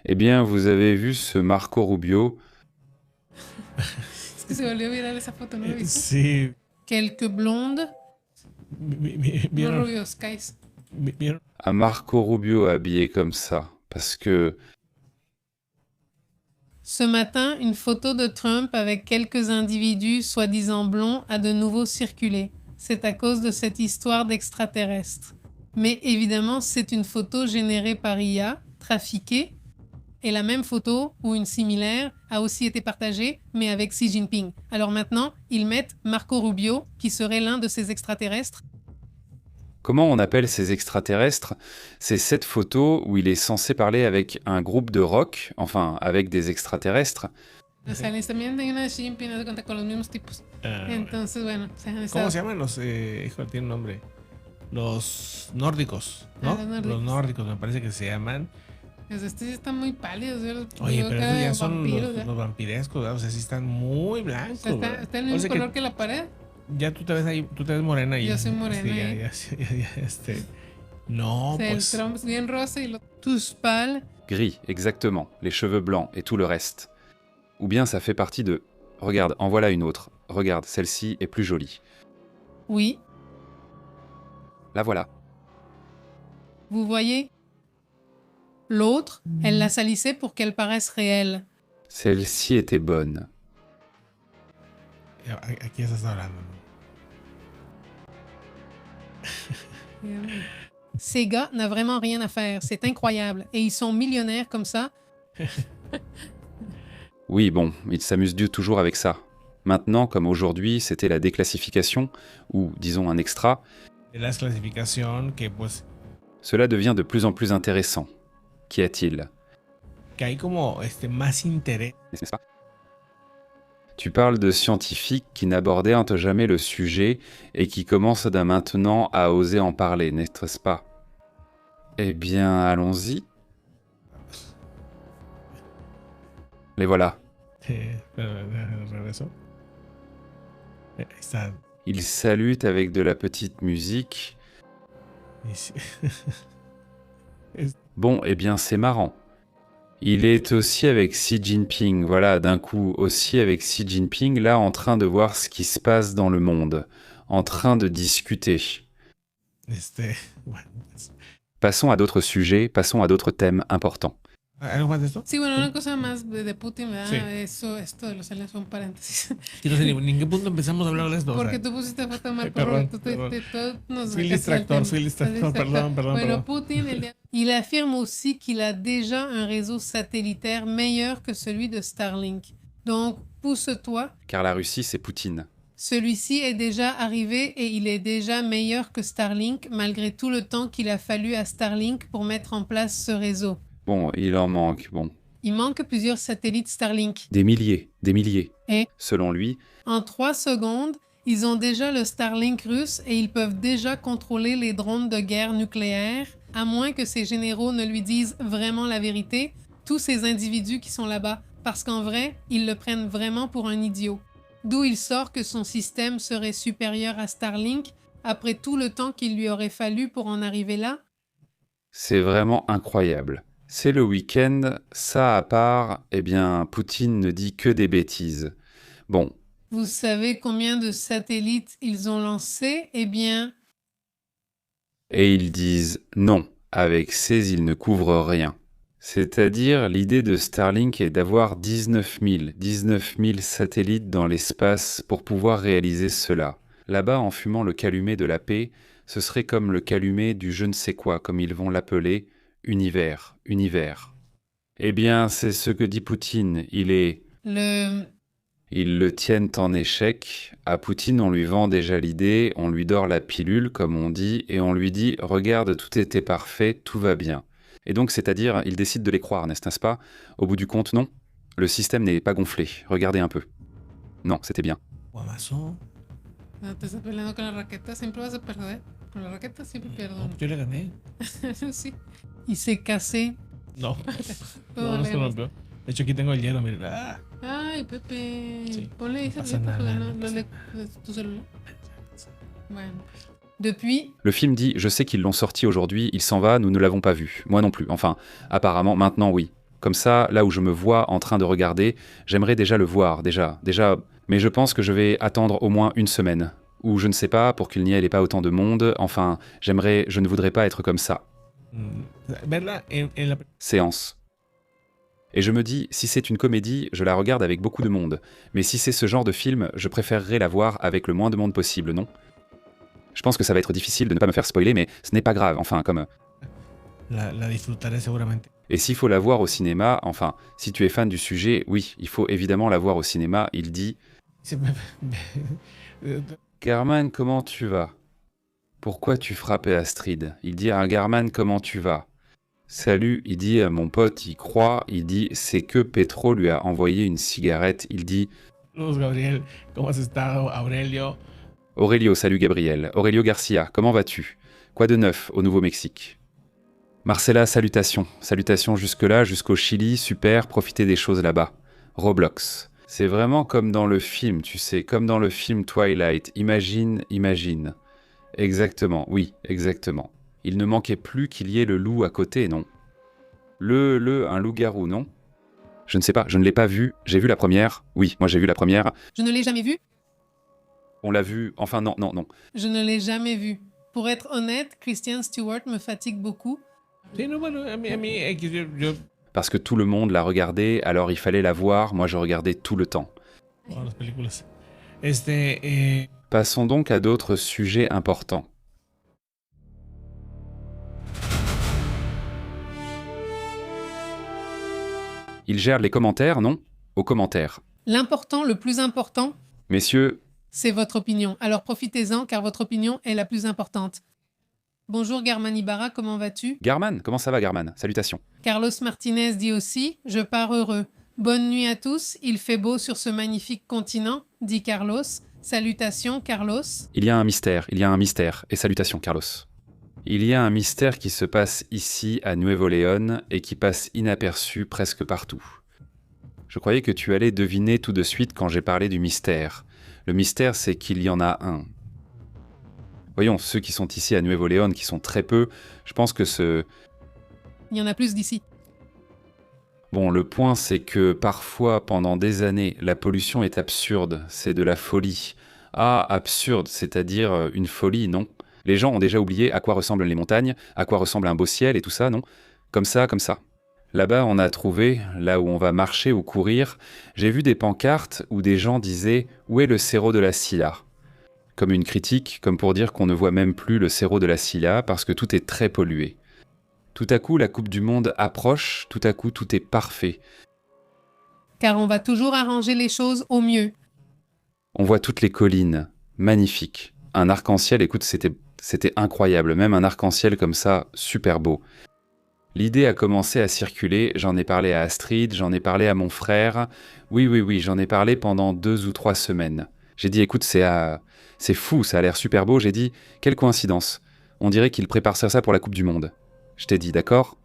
Eh bien, vous avez vu ce Marco Rubio. Est-ce que se volvió viral esa foto, no lo viste? Sí. Quelques blondes. No ¿Vieron? rubios, guys. ¿Vieron? À Marco Rubio habillé comme ça, parce que Ce matin, une photo de Trump avec quelques individus soi-disant blonds a de nouveau circulé. C'est à cause de cette histoire d'extraterrestres. Mais évidemment, c'est une photo générée par IA, trafiquée, et la même photo, ou une similaire, a aussi été partagée, mais avec Xi Jinping. Alors maintenant, ils mettent Marco Rubio, qui serait l'un de ces extraterrestres. comment on appelle ces extraterrestres? C'est cette photo où il est censé parler avec un groupe de rock, enfin avec des extraterrestres. O sea, también hay una de Xi Jinping, haz de cuenta, con los mismos tipos. Entonces, bueno, se han ¿Cómo estado... se llaman los? Hijo, tiene un nombre. Los nórdicos, ¿no? Ah, los nórdicos. Los nórdicos me parece que se llaman. Pues estos sí están muy pálidos. Yo los Oye, veo pero cara estos de ya son vampiros, ya. los vampirescos, ¿verdad? O sea, sí están muy O blancos. sea, ¿verdad? está el O mismo sea color que la pared. ya tú te ves ahí, tú te ves morena y Yo soy morena, no, O sea, pues el Trump es bien rosa y los tous pâles. Gris, exactement, les cheveux blancs et tout le reste. Ou bien ça fait partie de... Regarde, en voilà une autre. Regarde, celle-ci est plus jolie. Oui, La voilà. vous voyez? L'autre, elle la salissait pour qu'elle paraisse réelle. Celle-ci était bonne. aquí ya estás hablando. Ces gars n'ont vraiment rien à faire. C'est incroyable. Et ils sont millionnaires comme ça. Oui, bon, il s'amuse toujours avec ça. Maintenant, comme aujourd'hui, c'était la déclassification, ou disons un extra, De la clasificación que pues cela devient de plus en plus intéressant. Qu'y a-t-il? que hay como más interés. N'est-ce pas? Tu parles de scientifiques qui n'abordèrent jamais le sujet et qui commencent d'un maintenant à oser en parler, n'est-ce pas? Eh bien, allons-y. Les voilà. Regreso. Ahí está. Ils saluent avec de la petite musique. Y sí. Bon, eh bien, c'est marrant. Il est aussi avec Xi Jinping, voilà, d'un coup, aussi avec Xi Jinping, là, en train de voir ce qui se passe dans le monde, en train de discuter. Bueno, Passons à d'autres sujets, passons à d'autres thèmes importants. ¿algo más de esto? Sí, bueno, una cosa más de Putin, ¿verdad? Sí. Esto de los aliens fue un paréntesis. Sí, no sé ni en qué punto empezamos a hablar de esto. Porque tú pusiste foto de Marco perdón, Rubio, perdón. tú nos Fui el sacaste del distractor, tema. perdón. Bueno, Poutine, il affirme aussi qu'il a déjà un réseau satellitaire meilleur que celui de Starlink. Donc, pousse-toi. Car la Russie, c'est Poutine. Celui-ci est déjà arrivé et il est déjà meilleur que Starlink malgré tout le temps qu'il a fallu à Starlink pour mettre en place ce réseau. Bon, il en manque, bon. Il manque plusieurs satellites Starlink. Des milliers. Et Selon lui, en 3 secondes, ils ont déjà le Starlink russe et ils peuvent déjà contrôler les drones de guerre nucléaire, à moins que ces généraux ne lui disent vraiment la vérité, tous ces individus qui sont là-bas, parce qu'en vrai, ils le prennent vraiment pour un idiot. D'où il sort que son système serait supérieur à Starlink après tout le temps qu'il lui aurait fallu pour en arriver là. c'est vraiment incroyable. C'est le week-end, ça à part, eh bien, Poutine ne dit que des bêtises. Bon, Vous savez combien de satellites ils ont lancés? Eh bien, et ils disent non, avec ces ils ne couvrent rien. C'est-à-dire, l'idée de Starlink est d'avoir 19 000 satellites dans l'espace pour pouvoir réaliser cela. Là-bas, en fumant le calumet de la paix, ce serait comme le calumet du je ne sais quoi, comme ils vont l'appeler, univers. Eh bien, c'est ce que dit Poutine, Ils le tiennent en échec. À Poutine, on lui vend déjà l'idée, on lui dort la pilule, comme on dit, et on lui dit « Regarde, tout était parfait, tout va bien ». Et donc, c'est-à-dire, il décide de les croire, n'est-ce pas? Au bout du compte, non. Le système n'est pas gonflé. Regardez un peu. Non, c'était bien. Guamazo. no te estás peleando con la raqueta, siempre vas a perder. Con la raqueta siempre pierdo. Yo le gané. Sí. Il s'est cassé. No. Todo No se lejos. rompió. De hecho, aquí tengo el hielo, miren. Ah. Ay, Pepe. Sí. Ponle ahí pasa cerquita nada, porque no pasa tu celular. Bueno. Depuis, Le film dit « Je sais qu'ils l'ont sorti aujourd'hui, il s'en va, nous ne l'avons pas vu. Moi non plus. Enfin, apparemment, maintenant, oui. Comme ça, là où je me vois en train de regarder, j'aimerais déjà le voir, déjà. Mais je pense que je vais attendre au moins une semaine. Ou je ne sais pas, pour qu'il n'y ait pas autant de monde. Enfin, je ne voudrais pas être comme ça. Verla en la. Séance. Et je me dis, si c'est une comédie, je la regarde avec beaucoup de monde. Mais si c'est ce genre de film, je préférerais la voir avec le moins de monde possible, non? Je pense que ça va être difficile de ne pas me faire spoiler, mais ce n'est pas grave, enfin, comme... La disfrutaré seguramente. Et s'il faut la voir au cinéma, enfin, si tu es fan du sujet, oui, il faut évidemment la voir au cinéma, il dit « Garman, comment tu vas? Pourquoi tu frappais Astrid ?» Il dit à Garman, comment tu vas? Salut, il dit à mon pote, il croit, il dit « C'est que Petro lui a envoyé une cigarette », il dit Saludos, Gabriel. ¿Cómo has estado, Aurelio? Aurelio, salut Gabriel. Aurelio Garcia, comment vas-tu? Quoi de neuf au Nouveau-Mexique? Marcella, salutations. Salutations jusque-là, jusqu'au Chili, super, profitez des choses là-bas. Roblox. C'est vraiment comme dans le film, tu sais, comme dans le film Twilight. Imagine. Exactement, oui, exactement. Il ne manquait plus qu'il y ait le loup à côté, non? Un loup-garou, non? Je ne sais pas, je ne l'ai pas vu. J'ai vu la première. Oui, moi j'ai vu la première. je ne l'ai jamais vu. On l'a vu, enfin non. Je ne l'ai jamais vu. Pour être honnête, Christian Stewart me fatigue beaucoup. Sí, no, bueno, a mí X, yo Parce que tout le monde l'a regardé, alors il fallait la voir, moi je regardais tout le temps. todas las películas. Passons donc à d'autres sujets importants. Il gère les commentaires, non? Aux commentaires. L'important, le plus important, Messieurs, c'est votre opinion. Alors profitez-en car votre opinion est la plus importante. Bonjour Garman Ibarra, comment vas-tu? Garman, comment ça va Garman? Salutations. Carlos Martinez dit aussi « Je pars heureux ». Bonne nuit à tous, il fait beau sur ce magnifique continent, dit Carlos. Salutations Carlos. Il y a un mystère, et salutations Carlos. Il y a un mystère qui se passe ici à Nuevo León et qui passe inaperçu presque partout. Je croyais que tu allais deviner tout de suite quand j'ai parlé du mystère. Le mystère, c'est qu'il y en a un. Voyons, ceux qui sont ici à Nuevo León, qui sont très peu, je pense que Il y en a plus d'ici. Bon, le point, c'est que parfois, pendant des années, la pollution est absurde, c'est de la folie. Ah, absurde, c'est-à-dire une folie, non? Les gens ont déjà oublié à quoi ressemblent les montagnes, à quoi ressemble un beau ciel et tout ça, non? Comme ça. Là-bas, on a trouvé, là où on va marcher ou courir, j'ai vu des pancartes où des gens disaient « Où est le Cerro de la Silla ?» Comme une critique, comme pour dire qu'on ne voit même plus le Cerro de la Silla parce que tout est très pollué. Tout à coup, la Coupe du Monde approche, tout à coup, tout est parfait. Car on va toujours arranger les choses au mieux. On voit toutes les collines, magnifiques. Un arc-en-ciel, écoute, c'était incroyable, même un arc-en-ciel comme ça, super beau. L'idée a commencé à circuler, j'en ai parlé à Astrid, j'en ai parlé à mon frère. Oui, j'en ai parlé pendant 2 ou 3 semaines. J'ai dit, écoute, c'est fou, ça a l'air super beau. J'ai dit, quelle coïncidence. On dirait qu'il prépare ça pour la Coupe du Monde. Je t'ai dit, d'accord ?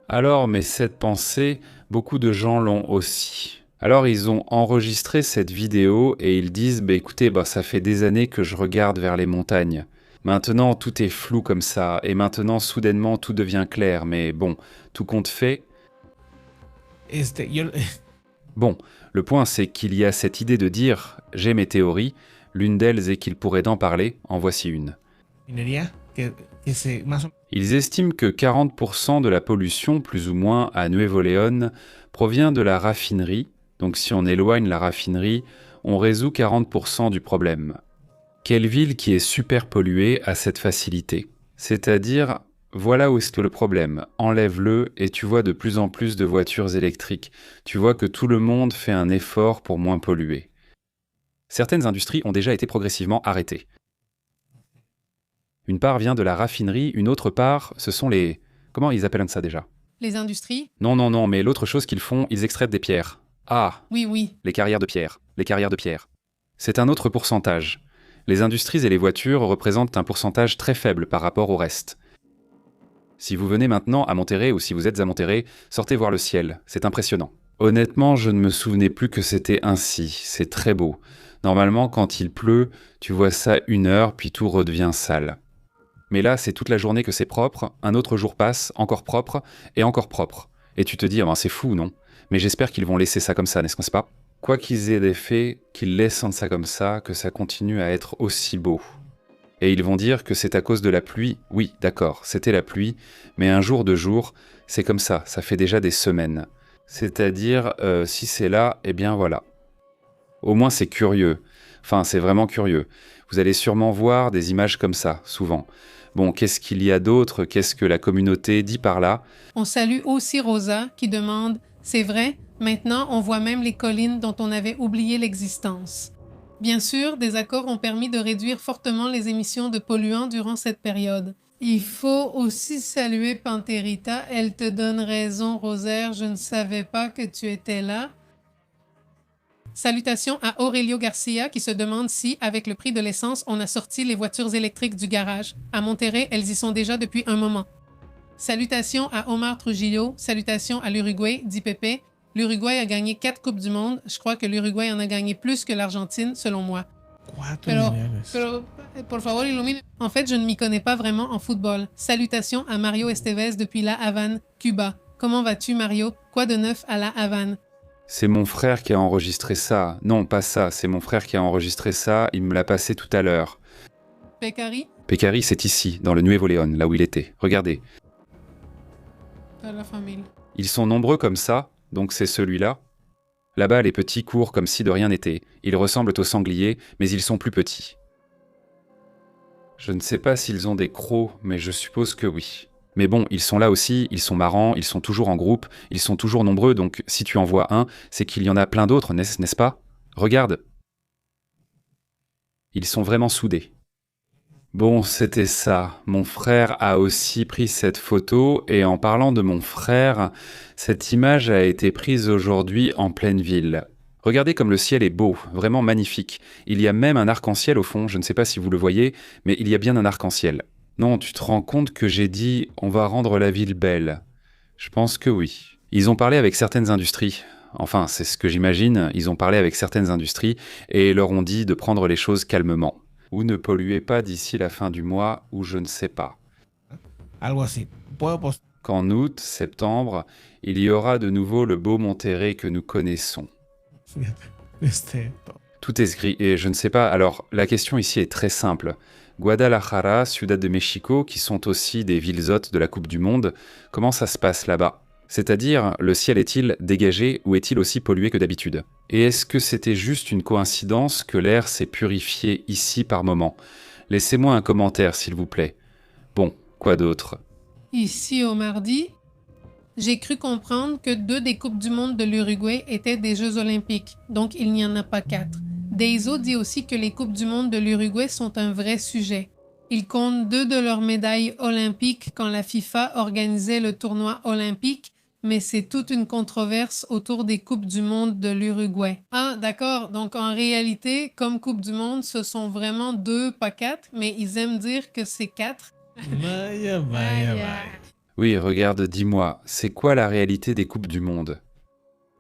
Alors, mais cette pensée, beaucoup de gens l'ont aussi. Alors, ils ont enregistré cette vidéo et ils disent, écoutez, ça fait des années que je regarde vers les montagnes. Maintenant, tout est flou comme ça, et maintenant, soudainement, tout devient clair. Mais bon, tout compte fait. Yo, Bon, le point, c'est qu'il y a cette idée de dire « j'ai mes théories », l'une d'elles est qu'ils pourraient en parler, en voici une. minería que se más o- Ils estiment que 40% de la pollution, plus ou moins, à Nuevo León, provient de la raffinerie. Donc si on éloigne la raffinerie, on résout 40% du problème. Quelle ville qui est super polluée a cette facilité ? C'est-à-dire, voilà où est le problème. Enlève-le et tu vois de plus en plus de voitures électriques. Tu vois que tout le monde fait un effort pour moins polluer. Certaines industries ont déjà été progressivement arrêtées. Une part vient de la raffinerie, une autre part, ce sont les... Comment ils appellent ça déjà ? Les industries? Non, mais l'autre chose qu'ils font, ils extraient des pierres. Ah, Oui. les carrières de pierre. C'est un autre pourcentage. Les industries et les voitures représentent un pourcentage très faible par rapport au reste. Si vous venez maintenant à Monterrey ou si vous êtes à Monterrey, sortez voir le ciel, c'est impressionnant. Honnêtement, je ne me souvenais plus que c'était ainsi, c'est très beau. Normalement, quand il pleut, tu vois ça 1 heure, puis tout redevient sale. Mais là, c'est toute la journée que c'est propre, un autre jour passe, encore propre, et encore propre. Et tu te dis, c'est fou, non ? Mais j'espère qu'ils vont laisser ça comme ça, n'est-ce pas ? Quoi qu'ils aient des faits, qu'ils laissent ça comme ça, que ça continue à être aussi beau. Et ils vont dire que c'est à cause de la pluie. Oui, d'accord, c'était la pluie, mais un jour, 2 jours, c'est comme ça fait déjà des semaines. C'est-à-dire, si c'est là, eh bien voilà. Au moins c'est curieux. Enfin, c'est vraiment curieux. Vous allez sûrement voir des images comme ça, souvent. Bon, qu'est-ce qu'il y a d'autre ? Qu'est-ce que la communauté dit par là ? On salue aussi Rosa qui demande « C'est vrai, maintenant on voit même les collines dont on avait oublié l'existence. » Bien sûr, des accords ont permis de réduire fortement les émissions de polluants durant cette période. Il faut aussi saluer Panterita. Elle te donne raison, Rosaire. Je ne savais pas que tu étais là. Salutations à Aurelio Garcia qui se demande si, avec le prix de l'essence, on a sorti les voitures électriques du garage. À Monterrey, elles y sont déjà depuis un moment. Salutations à Omar Trujillo. Salutations à l'Uruguay, dit Pépé. L'Uruguay a gagné 4 Coupes du Monde. Je crois que l'Uruguay en a gagné plus que l'Argentine, selon moi. 4 Pero, mundiales. pero, por favor, illumine. En fait, je ne m'y connais pas vraiment en football. Salutations à Mario Estevez depuis La Havane, Cuba. Comment vas-tu, Mario? Quoi de neuf à La Havane? C'est mon frère qui a enregistré ça. Non, pas ça, c'est mon frère qui a enregistré ça, il me l'a passé tout à l'heure. Pekari? Pekari, c'est ici, dans le Nuevo León, là où il était. Regardez. À la famille. Ils sont nombreux comme ça, donc c'est celui-là. Là-bas, les petits courent comme si de rien n'était. Ils ressemblent aux sangliers, mais ils sont plus petits. Je ne sais pas s'ils ont des crocs, mais je suppose que oui. Mais bon, ils sont là aussi, ils sont marrants, ils sont toujours en groupe, ils sont toujours nombreux, donc si tu en vois un, c'est qu'il y en a plein d'autres, n'est-ce pas ? Regarde. Ils sont vraiment soudés. Bon, c'était ça. Mon frère a aussi pris cette photo, et en parlant de mon frère, cette image a été prise aujourd'hui en pleine ville. Regardez comme le ciel est beau, vraiment magnifique. Il y a même un arc-en-ciel au fond, je ne sais pas si vous le voyez, mais il y a bien un arc-en-ciel. Non, tu te rends compte que j'ai dit « on va rendre la ville belle ». Je pense que oui. Ils ont parlé avec certaines industries. Enfin, c'est ce que j'imagine. Ils ont parlé avec certaines industries et leur ont dit de prendre les choses calmement. Ou ne polluez pas d'ici la fin du mois, ou je ne sais pas. Algo así. Puedo post- Qu'en août, septembre, il y aura de nouveau le beau Monterrey que nous connaissons. Tout est gris et je ne sais pas. Alors, la question ici est très simple. Guadalajara, Ciudad de México, qui sont aussi des villes hôtes de la Coupe du Monde, comment ça se passe là-bas ? C'est-à-dire, le ciel est-il dégagé ou est-il aussi pollué que d'habitude ? Et est-ce que c'était juste une coïncidence que l'air s'est purifié ici par moment ? Laissez-moi un commentaire, s'il vous plaît. Bon, quoi d'autre ? Ici au mardi, j'ai cru comprendre que 2 des Coupes du Monde de l'Uruguay étaient des Jeux olympiques, donc il n'y en a pas 4. Deiso dit aussi que les Coupes du monde de l'Uruguay sont un vrai sujet. Ils comptent 2 de leurs médailles olympiques quand la FIFA organisait le tournoi olympique, mais c'est toute une controverse autour des Coupes du monde de l'Uruguay. Ah, d'accord, donc en réalité, comme Coupe du monde, ce sont vraiment 2, pas 4, mais ils aiment dire que c'est 4. Vaya, vaya, vaya. Oui, regarde, dis-moi, c'est quoi la réalité des Coupes du Monde?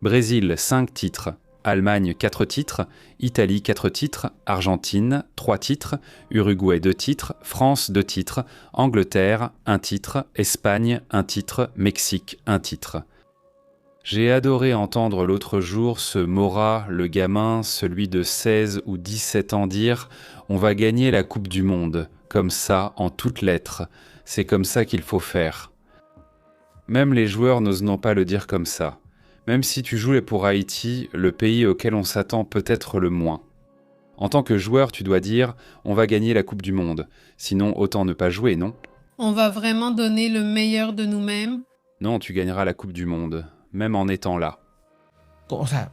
Brésil, 5 titres. Allemagne, 4 titres. Italie, 4 titres. Argentine, 3 titres. Uruguay, 2 titres. France, 2 titres. Angleterre, 1 titre. Espagne, 1 titre. Mexique, 1 titre. J'ai adoré entendre l'autre jour ce Mora, le gamin, celui de 16 ou 17 ans dire « On va gagner la Coupe du Monde », comme ça, en toutes lettres. C'est comme ça qu'il faut faire. Même les joueurs n'osent non pas le dire comme ça. Même si tu joues pour Haïti, le pays auquel on s'attend peut-être le moins. En tant que joueur, tu dois dire « On va gagner la Coupe du Monde ». Sinon, autant ne pas jouer, non? On va vraiment donner le meilleur de nous-mêmes. Non, tu gagneras la Coupe du Monde, même en étant là. O sea,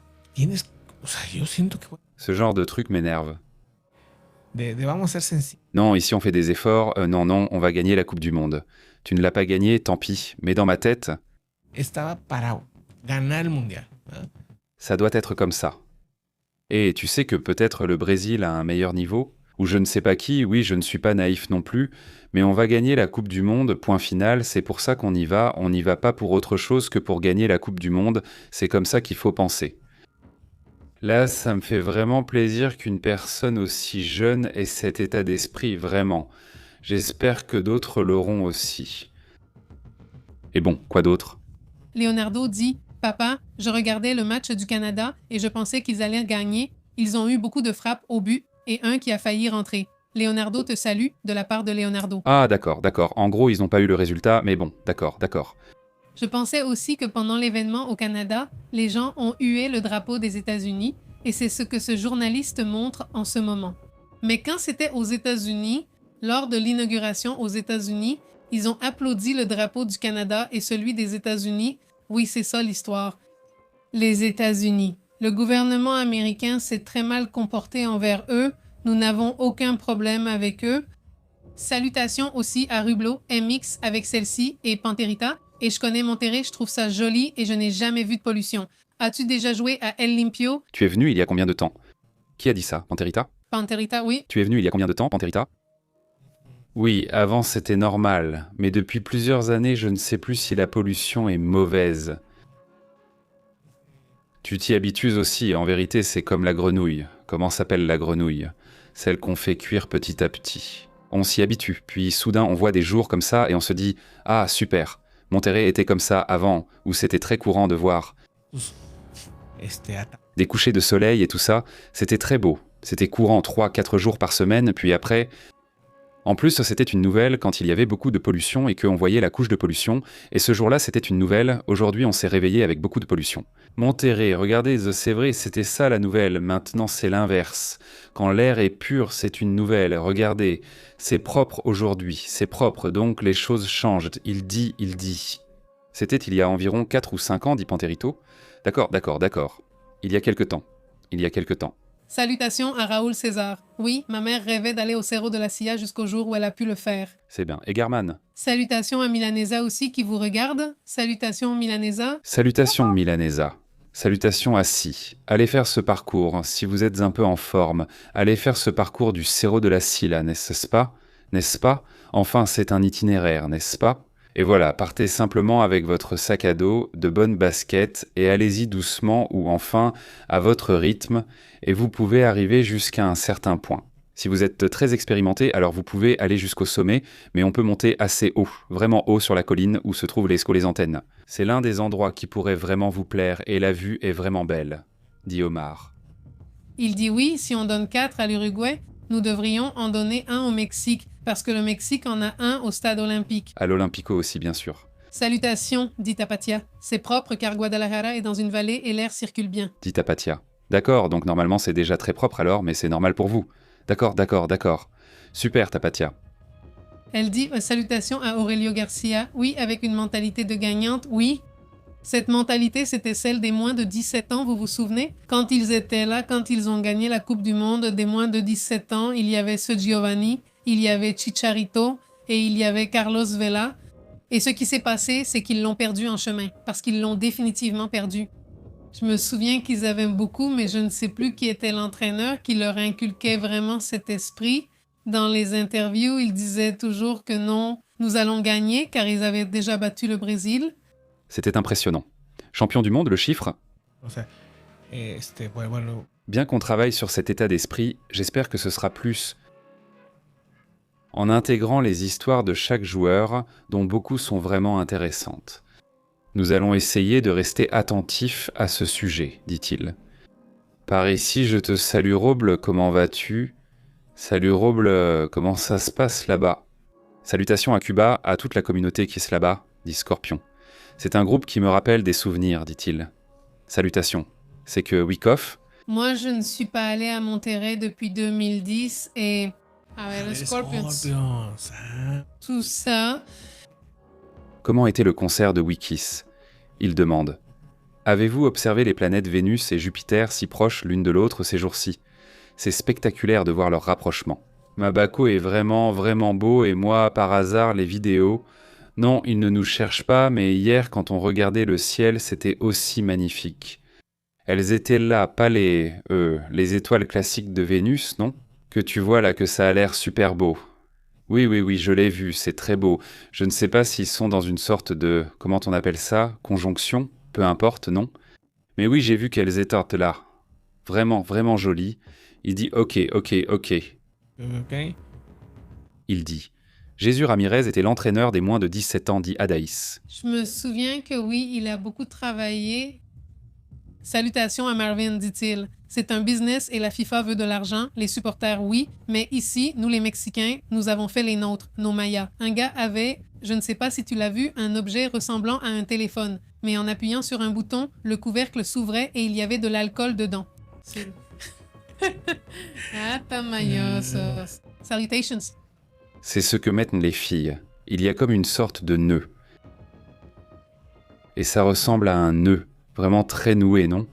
yo siento que Ce genre de truc m'énerve. debamos ser sensibles. Non, ici on fait des efforts, non, on va gagner la Coupe du Monde. Tu ne l'as pas gagnée, tant pis, mais dans ma tête, Estaba para ganar el mundial. ¿Ah? ça doit être comme ça. Et tu sais que peut-être le Brésil a un meilleur niveau, ou je ne sais pas qui, oui, je ne suis pas naïf non plus, mais on va gagner la Coupe du Monde, point final, c'est pour ça qu'on y va, on n'y va pas pour autre chose que pour gagner la Coupe du Monde, c'est comme ça qu'il faut penser. Là, ça me fait vraiment plaisir qu'une personne aussi jeune ait cet état d'esprit, vraiment. J'espère que d'autres l'auront aussi. Et bon, quoi d'autre? Leonardo dit « Papa, je regardais le match du Canada et je pensais qu'ils allaient gagner. Ils ont eu beaucoup de frappes au but et un qui a failli rentrer. Leonardo te salue de la part de Leonardo. Ah, d'accord. En gros, ils n'ont pas eu le résultat, mais bon, d'accord. Je pensais aussi que pendant l'événement au Canada, les gens ont hué le drapeau des États-Unis et c'est ce que ce journaliste montre en ce moment. Mais quand c'était aux États-Unis, lors de l'inauguration aux États-Unis, ils ont applaudi le drapeau du Canada et celui des États-Unis. Oui, c'est ça l'histoire. Les États-Unis. Le gouvernement américain s'est très mal comporté envers eux. Nous n'avons aucun problème avec eux. Salutations aussi à Rublo, MX avec celle-ci et Panterita. Et je connais Monterrey, je trouve ça joli et je n'ai jamais vu de pollution. As-tu déjà joué à El Limpio? Tu es venu il y a combien de temps? Qui a dit ça, Panterita? Panterita, oui. Tu es venu il y a combien de temps, Panterita? Oui, avant c'était normal, mais depuis plusieurs années, je ne sais plus si la pollution est mauvaise. Tu t'y habitues aussi, en vérité c'est comme la grenouille. Comment s'appelle la grenouille? Celle qu'on fait cuire petit à petit. On s'y habitue, puis soudain on voit des jours comme ça et on se dit « Ah, super !» Monterrey était comme ça avant, où c'était très courant de voir des couchers de soleil et tout ça. C'était très beau. C'était courant 3-4 jours par semaine, puis après... En plus, c'était une nouvelle quand il y avait beaucoup de pollution et qu'on voyait la couche de pollution. Et ce jour-là, c'était une nouvelle. Aujourd'hui, on s'est réveillé avec beaucoup de pollution. Monterrey, regardez, c'est vrai, c'était ça la nouvelle. Maintenant, c'est l'inverse. Quand l'air est pur, c'est une nouvelle. Regardez, c'est propre aujourd'hui. C'est propre, donc les choses changent. Il dit. C'était il y a environ 4 ou 5 ans, dit Panterito. D'accord. Il y a quelque temps. Salutations à Raoul César. Oui, ma mère rêvait d'aller au Cerro de la Silla jusqu'au jour où elle a pu le faire. C'est bien. Et Garman? Salutations à Milanesa aussi qui vous regarde. Salutations Milanesa. Salutations Milanesa. Salutations à Si. Allez faire ce parcours, si vous êtes un peu en forme. Allez faire ce parcours du Cerro de la Silla, n'est-ce pas? Enfin, c'est un itinéraire, n'est-ce pas? Et voilà, partez simplement avec votre sac à dos, de bonnes baskets, et allez-y doucement ou enfin à votre rythme, et vous pouvez arriver jusqu'à un certain point. Si vous êtes très expérimenté, alors vous pouvez aller jusqu'au sommet, mais on peut monter assez haut, vraiment haut sur la colline où se trouvent les antennes. C'est l'un des endroits qui pourrait vraiment vous plaire, et la vue est vraiment belle, dit Omar. Il dit oui, si on donne 4 à l'Uruguay, nous devrions en donner un au Mexique, parce que le Mexique en a un au stade olympique. À l'Olympico aussi, bien sûr. Salutations, dit Tapatia. C'est propre car Guadalajara est dans une vallée et l'air circule bien. Dit Tapatia. D'accord, donc normalement c'est déjà très propre alors, mais c'est normal pour vous. D'accord. Super, Tapatia. Elle dit salutations à Aurelio Garcia. Oui, avec une mentalité de gagnante, oui. Cette mentalité, c'était celle des moins de 17 ans, vous vous souvenez? Quand ils étaient là, quand ils ont gagné la Coupe du Monde des moins de 17 ans, il y avait ce Giovanni, il y avait Chicharito et il y avait Carlos Vela. Et ce qui s'est passé, c'est qu'ils l'ont perdu en chemin, parce qu'ils l'ont définitivement perdu. Je me souviens qu'ils avaient beaucoup, mais je ne sais plus qui était l'entraîneur qui leur inculquait vraiment cet esprit. Dans les interviews, ils disaient toujours que non, nous allons gagner, car ils avaient déjà battu le Brésil. C'était impressionnant. Champion du monde, le chiffre? O sea, bueno, Bien qu'on travaille sur cet état d'esprit, j'espère que ce sera plus en intégrant les histoires de chaque joueur, dont beaucoup sont vraiment intéressantes. Nous allons essayer de rester attentifs à ce sujet, dit-il. Par ici, je te salue Roble, comment vas-tu? Salut Roble, comment ça se passe là-bas? Salutations à Cuba, à toute la communauté qui est là-bas, dit Scorpion. C'est un groupe qui me rappelle des souvenirs, dit-il. Salutations. C'est que Wyckoff, Moi, je ne suis pas allée à Monterrey depuis 2010 et... A ver, les Scorpions. Scorpions, ah. Tout ça... comment était le concert de Wikis? Il demande. Avez-vous observé les planètes Vénus et Jupiter si proches l'une de l'autre ces jours-ci? C'est spectaculaire de voir leur rapprochement. Mabako est vraiment, vraiment beau et moi, par hasard, les vidéos... Non, il ne nous cherche pas, mais hier, quand on regardait le ciel, c'était aussi magnifique. Elles étaient là, pas les étoiles classiques de Vénus, non? Que tu vois là que ça a l'air super beau. Oui, je l'ai vu, c'est très beau. Je ne sais pas s'ils sont dans une sorte de... Comment on appelle ça? Conjonction? Peu importe, non? Mais oui, j'ai vu qu'elles étaient là. Vraiment, vraiment jolies. Il dit ok. Ok. Il dit. Jésus Ramirez était l'entraîneur des moins de 17 ans, dit Adaïs. Je me souviens que oui, il a beaucoup travaillé. Salutations à Marvin, dit-il. C'est un business et la FIFA veut de l'argent. Les supporters, oui. Mais ici, nous les Mexicains, nous avons fait les nôtres, nos Mayas. Un gars avait, je ne sais pas si tu l'as vu, un objet ressemblant à un téléphone. Mais en appuyant sur un bouton, le couvercle s'ouvrait et il y avait de l'alcool dedans. Ah, tamayosos. Salutations. C'est ce que mettent les filles. Il y a comme une sorte de nœud. Et ça ressemble à un nœud, vraiment très noué, non?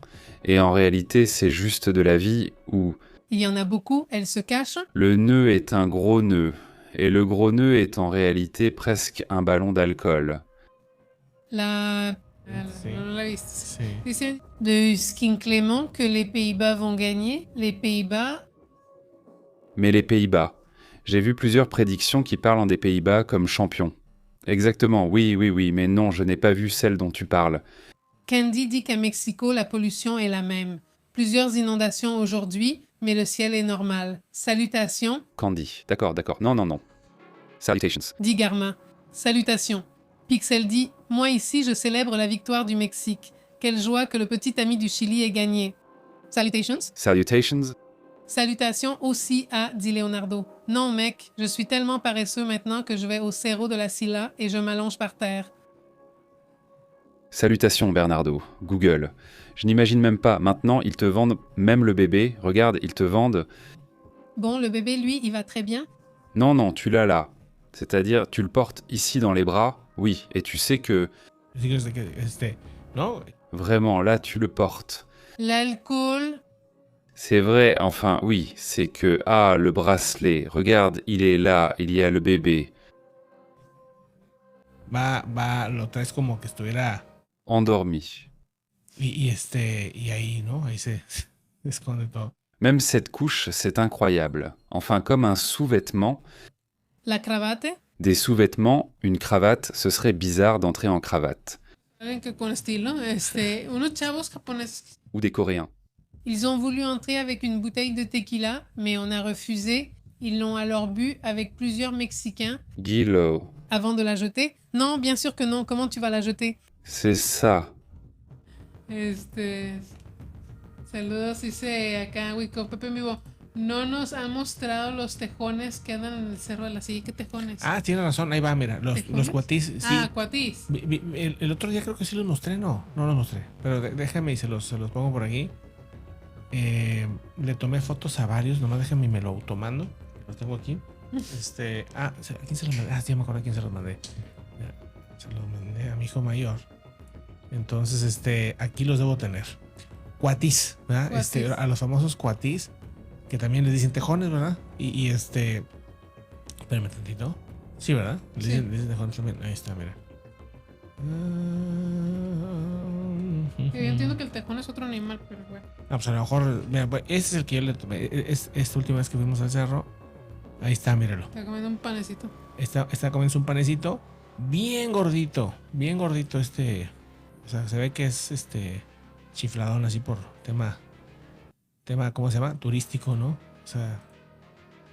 Et en réalité, c'est juste de la vie où Il y en a beaucoup, elles se cachent. le nœud est un gros nœud. Et le gros nœud est en réalité presque un ballon d'alcool. La... Sí. no la viste. Sí. Dice de Skin Clément que les Pays-Bas vont gagner. Les Pays-Bas, Mais les Pays-Bas. J'ai vu plusieurs prédictions qui parlent des Pays-Bas comme champions. Exactement, oui, mais non, je n'ai pas vu celle dont tu parles. Candy dit qu'à Mexico, la pollution est la même. Plusieurs inondations aujourd'hui, mais le ciel est normal. Salutations, Candy. D'accord. Non. Salutations. dit Garma. Salutations. Pixel dit « Moi ici, je célèbre la victoire du Mexique. Quelle joie que le petit ami du Chili ait gagné. » Salutations. Salutations. Salutations aussi à, dit Leonardo. Non, mec, je suis tellement paresseux maintenant que je vais au Cerro de la Silla et je m'allonge par terre. Salutations Bernardo. Google. Je n'imagine même pas. Maintenant, ils te vendent même le bébé. Regarde, ils te vendent... Bon, le bébé, lui, il va très bien. Non, tu l'as là. C'est-à-dire, tu le portes ici dans les bras. Oui, et tu sais que... No, Vraiment, là, tu le portes. L'alcool, C'est vrai, enfin, oui, c'est que... Ah, le bracelet. Regarde, il est là, il y a le bébé. lo traes como que estuviera Endormi. y ahí, ¿no? Ahí se esconde todo. Même cette couche, c'est incroyable. Enfin, comme un sous-vêtement. la cravate. Des sous-vêtements, une cravate, ce serait bizarre d'entrer en cravate. Saben que con estilo, unos chavos japoneses. Ou des Coréens. Ils ont voulu entrer avec une bouteille de tequila, mais on a refusé. Ils l'ont alors bu avec plusieurs Mexicains Guilo. avant de la jeter. Non, bien sûr que non. Comment tu vas la jeter? C'est ça. Saludos, dice acá, Wico, Pepe Mivo. No nos ha mostrado los tejones que andan en el Cerro de la Silla. ¿Qué tejones? Ah, tiene razón, ahí va, mira, los ¿Tejones? cuatis, sí. Ah, cuatis. El otro día creo que sí los mostré, no los mostré. Pero déjame y se los pongo por aquí. Le tomé fotos a varios, nomás déjame y me lo automando. Los tengo aquí. ¿A quién se los mandé? Ah, sí, ya me acuerdo a quién se los mandé. Mira, se los mandé a mi hijo mayor. Entonces, aquí los debo tener. Cuatis, ¿verdad? Cuatis. A los famosos cuatis, que también les dicen tejones, ¿verdad? Y espérame tantito. Sí, ¿verdad? Le Sí. dicen tejones también. Ahí está, mira. Yo entiendo que el tejón es otro animal, pero bueno. Pues a lo mejor, mira, pues, este es el que yo le tomé. Esta última vez que fuimos al cerro. Ahí está, míralo. Está comiendo un panecito. Está comiendo un panecito bien gordito. Bien gordito O sea, se ve que es chifladón así por tema, ¿cómo se llama? Turístico, ¿no? O sea,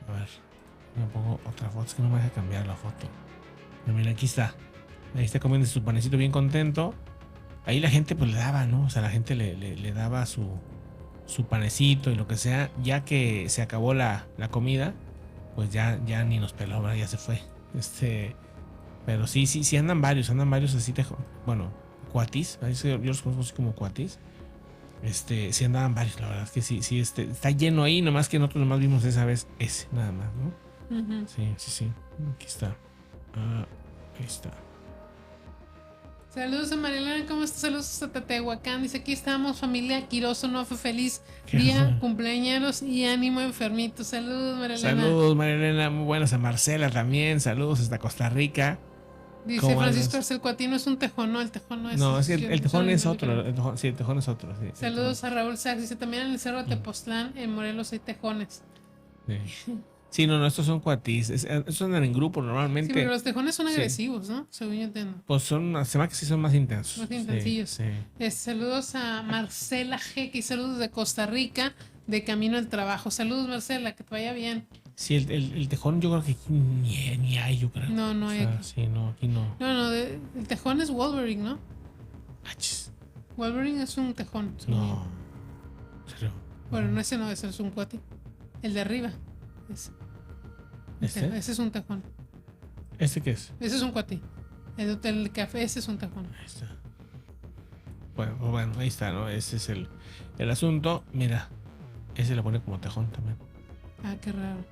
a ver, me pongo otra foto, es que no me deja cambiar la foto. Pero mira, aquí está. Ahí está comiendo su panecito bien contento. Ahí la gente pues le daba, ¿no? O sea, la gente le daba su panecito y lo que sea. Ya que se acabó la comida, pues ya ni nos peló, ¿verdad? Ya se fue. Pero sí andan varios así, bueno, cuatis, yo los conozco así como cuatis. Sí andaban varios, la verdad es que sí, está lleno ahí, nomás que nosotros nomás vimos esa vez ese, nada más, ¿no? Ujú. Sí, aquí está. Ahí está. Saludos a Marilena, ¿cómo estás? Saludos a Tetehuacán. Dice, aquí estamos, familia Quiroso, no fue feliz Qué día, bueno. cumpleaños y ánimo enfermito. Saludos, Marilena. Saludos, Marilena, muy buenas. A Marcela también, saludos hasta Costa Rica. Dice ¿Cómo Francisco andas? Arcel Cuatino es un tejón, no, el tejón no es. No, es que el tejón es otro. diferente. El tejón, sí, el tejón es otro. Sí, Saludos a Raúl Sachs. Dice, también en el cerro de Tepoztlán, en Morelos hay tejones. Sí, no, estos son cuatis. Estos andan en grupo Sí, normalmente. pero los tejones son Sí. agresivos, ¿no? Según yo entiendo. Pues se me que sí son más intensos. Más intensillos. Sí. Saludos a Marcela G, que saludos de Costa Rica, de camino al trabajo. Saludos, Marcela, que te vaya bien. Sí, el tejón yo creo que aquí ni hay, yo creo. No, no O hay sea, aquí. sí, no, aquí no. No, el tejón es Wolverine, ¿no? Achis. Wolverine es un tejón. según yo. No. ¿En serio? Bueno, no, ese es un cuati. El de arriba. Ese es un tejón. ¿Este qué es? Ese es un cuati. El hotel café, ese es un tejón. Ahí está. Bueno, ahí está, ¿no? Ese es el asunto. Mira, ese lo pone como tejón también. Ah, qué raro.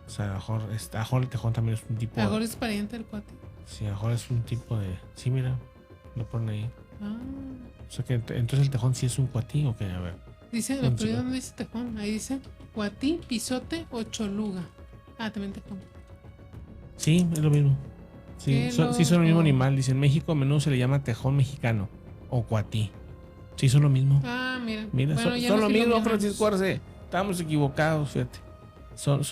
O sea, a lo mejor el tejón también es un tipo. A lo mejor es pariente del cuati. Sí, a lo mejor es un tipo de. Sí, mira, lo pone ahí. Ah. O sea que entonces el tejón sí es un cuatí o qué, a ver. Dice, ¿Dónde pero se ve? ¿dónde dice tejón? Ahí dice cuatí, pisote o choluga. Ah, también tejón. Sí, es lo mismo. Sí, Qué sí son el mismo loco. animal. Dice, en México a menudo se le llama tejón mexicano o cuatí. Sí, son lo mismo. Ah, mira. Mira, Bueno, ya son nos lo mismo, iluminamos. Francisco Arce. Estábamos equivocados, fíjate. Son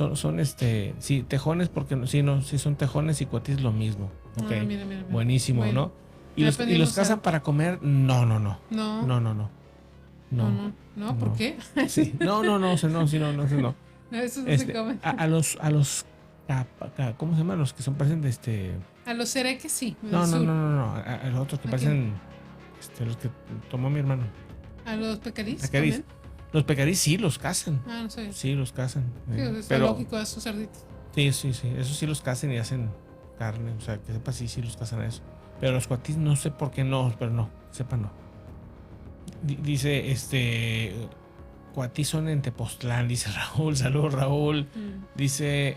sí, tejones porque sí son tejones y cuatis lo mismo. Ok. Ah, mira. Buenísimo, Bueno, ¿no? Y ya los aprendimos cazan algo. para comer. No. No. No, ¿por No. qué? Sí. No, eso no. No, eso no se come. A los ¿cómo se llaman? Los que son parecen de A los cereques sí. del No. sur. A los otros que ¿A parecen los que tomó mi hermano. A los pecarís. Pecarís. también. Los pecarís sí los cazan. Ah, no sé. Sí, los cazan. Sí, está Pero lógico a esos cerditos. sí, eso sí los cazan y hacen carne. O sea, que sepa sí los cazan a eso. Pero los cuatis no sé por qué no, pero no, sepa no. Dice, cuatis son en Tepoztlán, dice Raúl. Saludos, Raúl. Dice,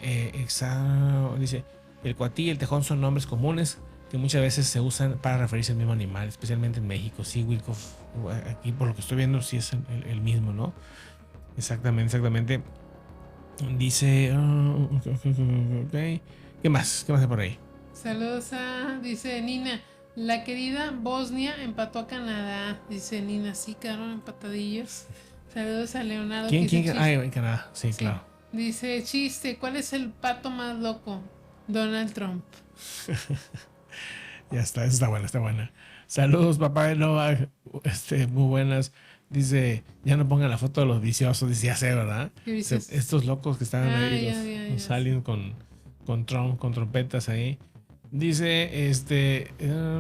dice, el cuatí y el tejón son nombres comunes que muchas veces se usan para referirse al mismo animal, especialmente en México. Sí, Wilcoff, aquí por lo que estoy viendo, sí es el mismo, ¿no? Exactamente. Dice, ok. ¿Qué más hay por ahí? Saludos dice Nina, la querida Bosnia empató a Canadá. Dice Nina, sí, quedaron empatadillos. Saludos a Leonardo. que dice ¿Quién? En Canadá, sí, Sí. claro. Dice, chiste, ¿cuál es el pato más loco? Donald Trump. Ya está, está buena. Saludos, papá de Novak. Muy buenas. Dice, ya no pongan la foto de los viciosos. Dice, ya sé, ¿verdad? ¿Qué dices? Estos locos que estaban ahí, ya, los aliens con trompetas ahí. Dice,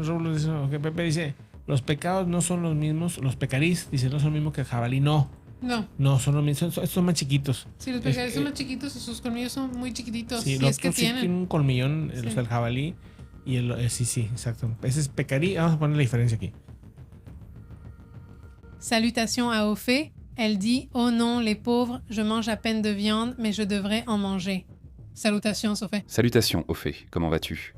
Rulo dice, okay, Pepe dice, los pecados no son los mismos, los pecarís, dice, no son los mismos que el jabalí. No, son los mismos, estos son más chiquitos. Sí, los pecarís son más chiquitos y sus colmillos son muy chiquititos. Sí, Sí, los es que otros sí tienen. tienen un colmillón, Sí. el jabalí y sí, exacto. Ese es pecarí, vamos a poner la diferencia aquí. Salutations à Ophé. Elle dit, oh non, les pauvres, je mange à peine de viande, mais je devrais en manger. Salutations, Ophé. Salutations, Ophé, comment vas-tu?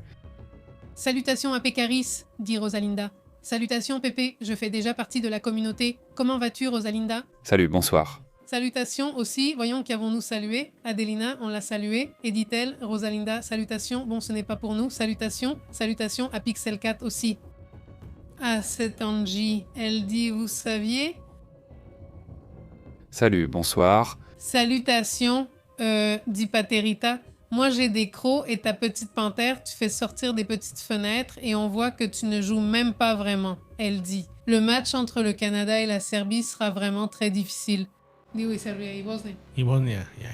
Salutations à Pécaris, dit Rosalinda. Salutations Pépé, je fais déjà partie de la communauté. Comment vas-tu Rosalinda? Salut, bonsoir. Salutations aussi, voyons qu'avons-nous salué. Adelina, on l'a salué. Et dit-elle, Rosalinda, salutations. Bon, ce n'est pas pour nous, salutations. Salutations à Pixel 4 aussi. Ah, c'est Angie. Elle dit, vous saviez? Salut, bonsoir. Salutations, dit Paterita. Moi j'ai des crocs et ta petite panthère, tu fais sortir des petites fenêtres et on voit que tu ne joues même pas vraiment, elle dit. Le match entre le Canada et la Serbie sera vraiment très difficile. Digo, Serbia y Bosnia. Y Bosnia, ya.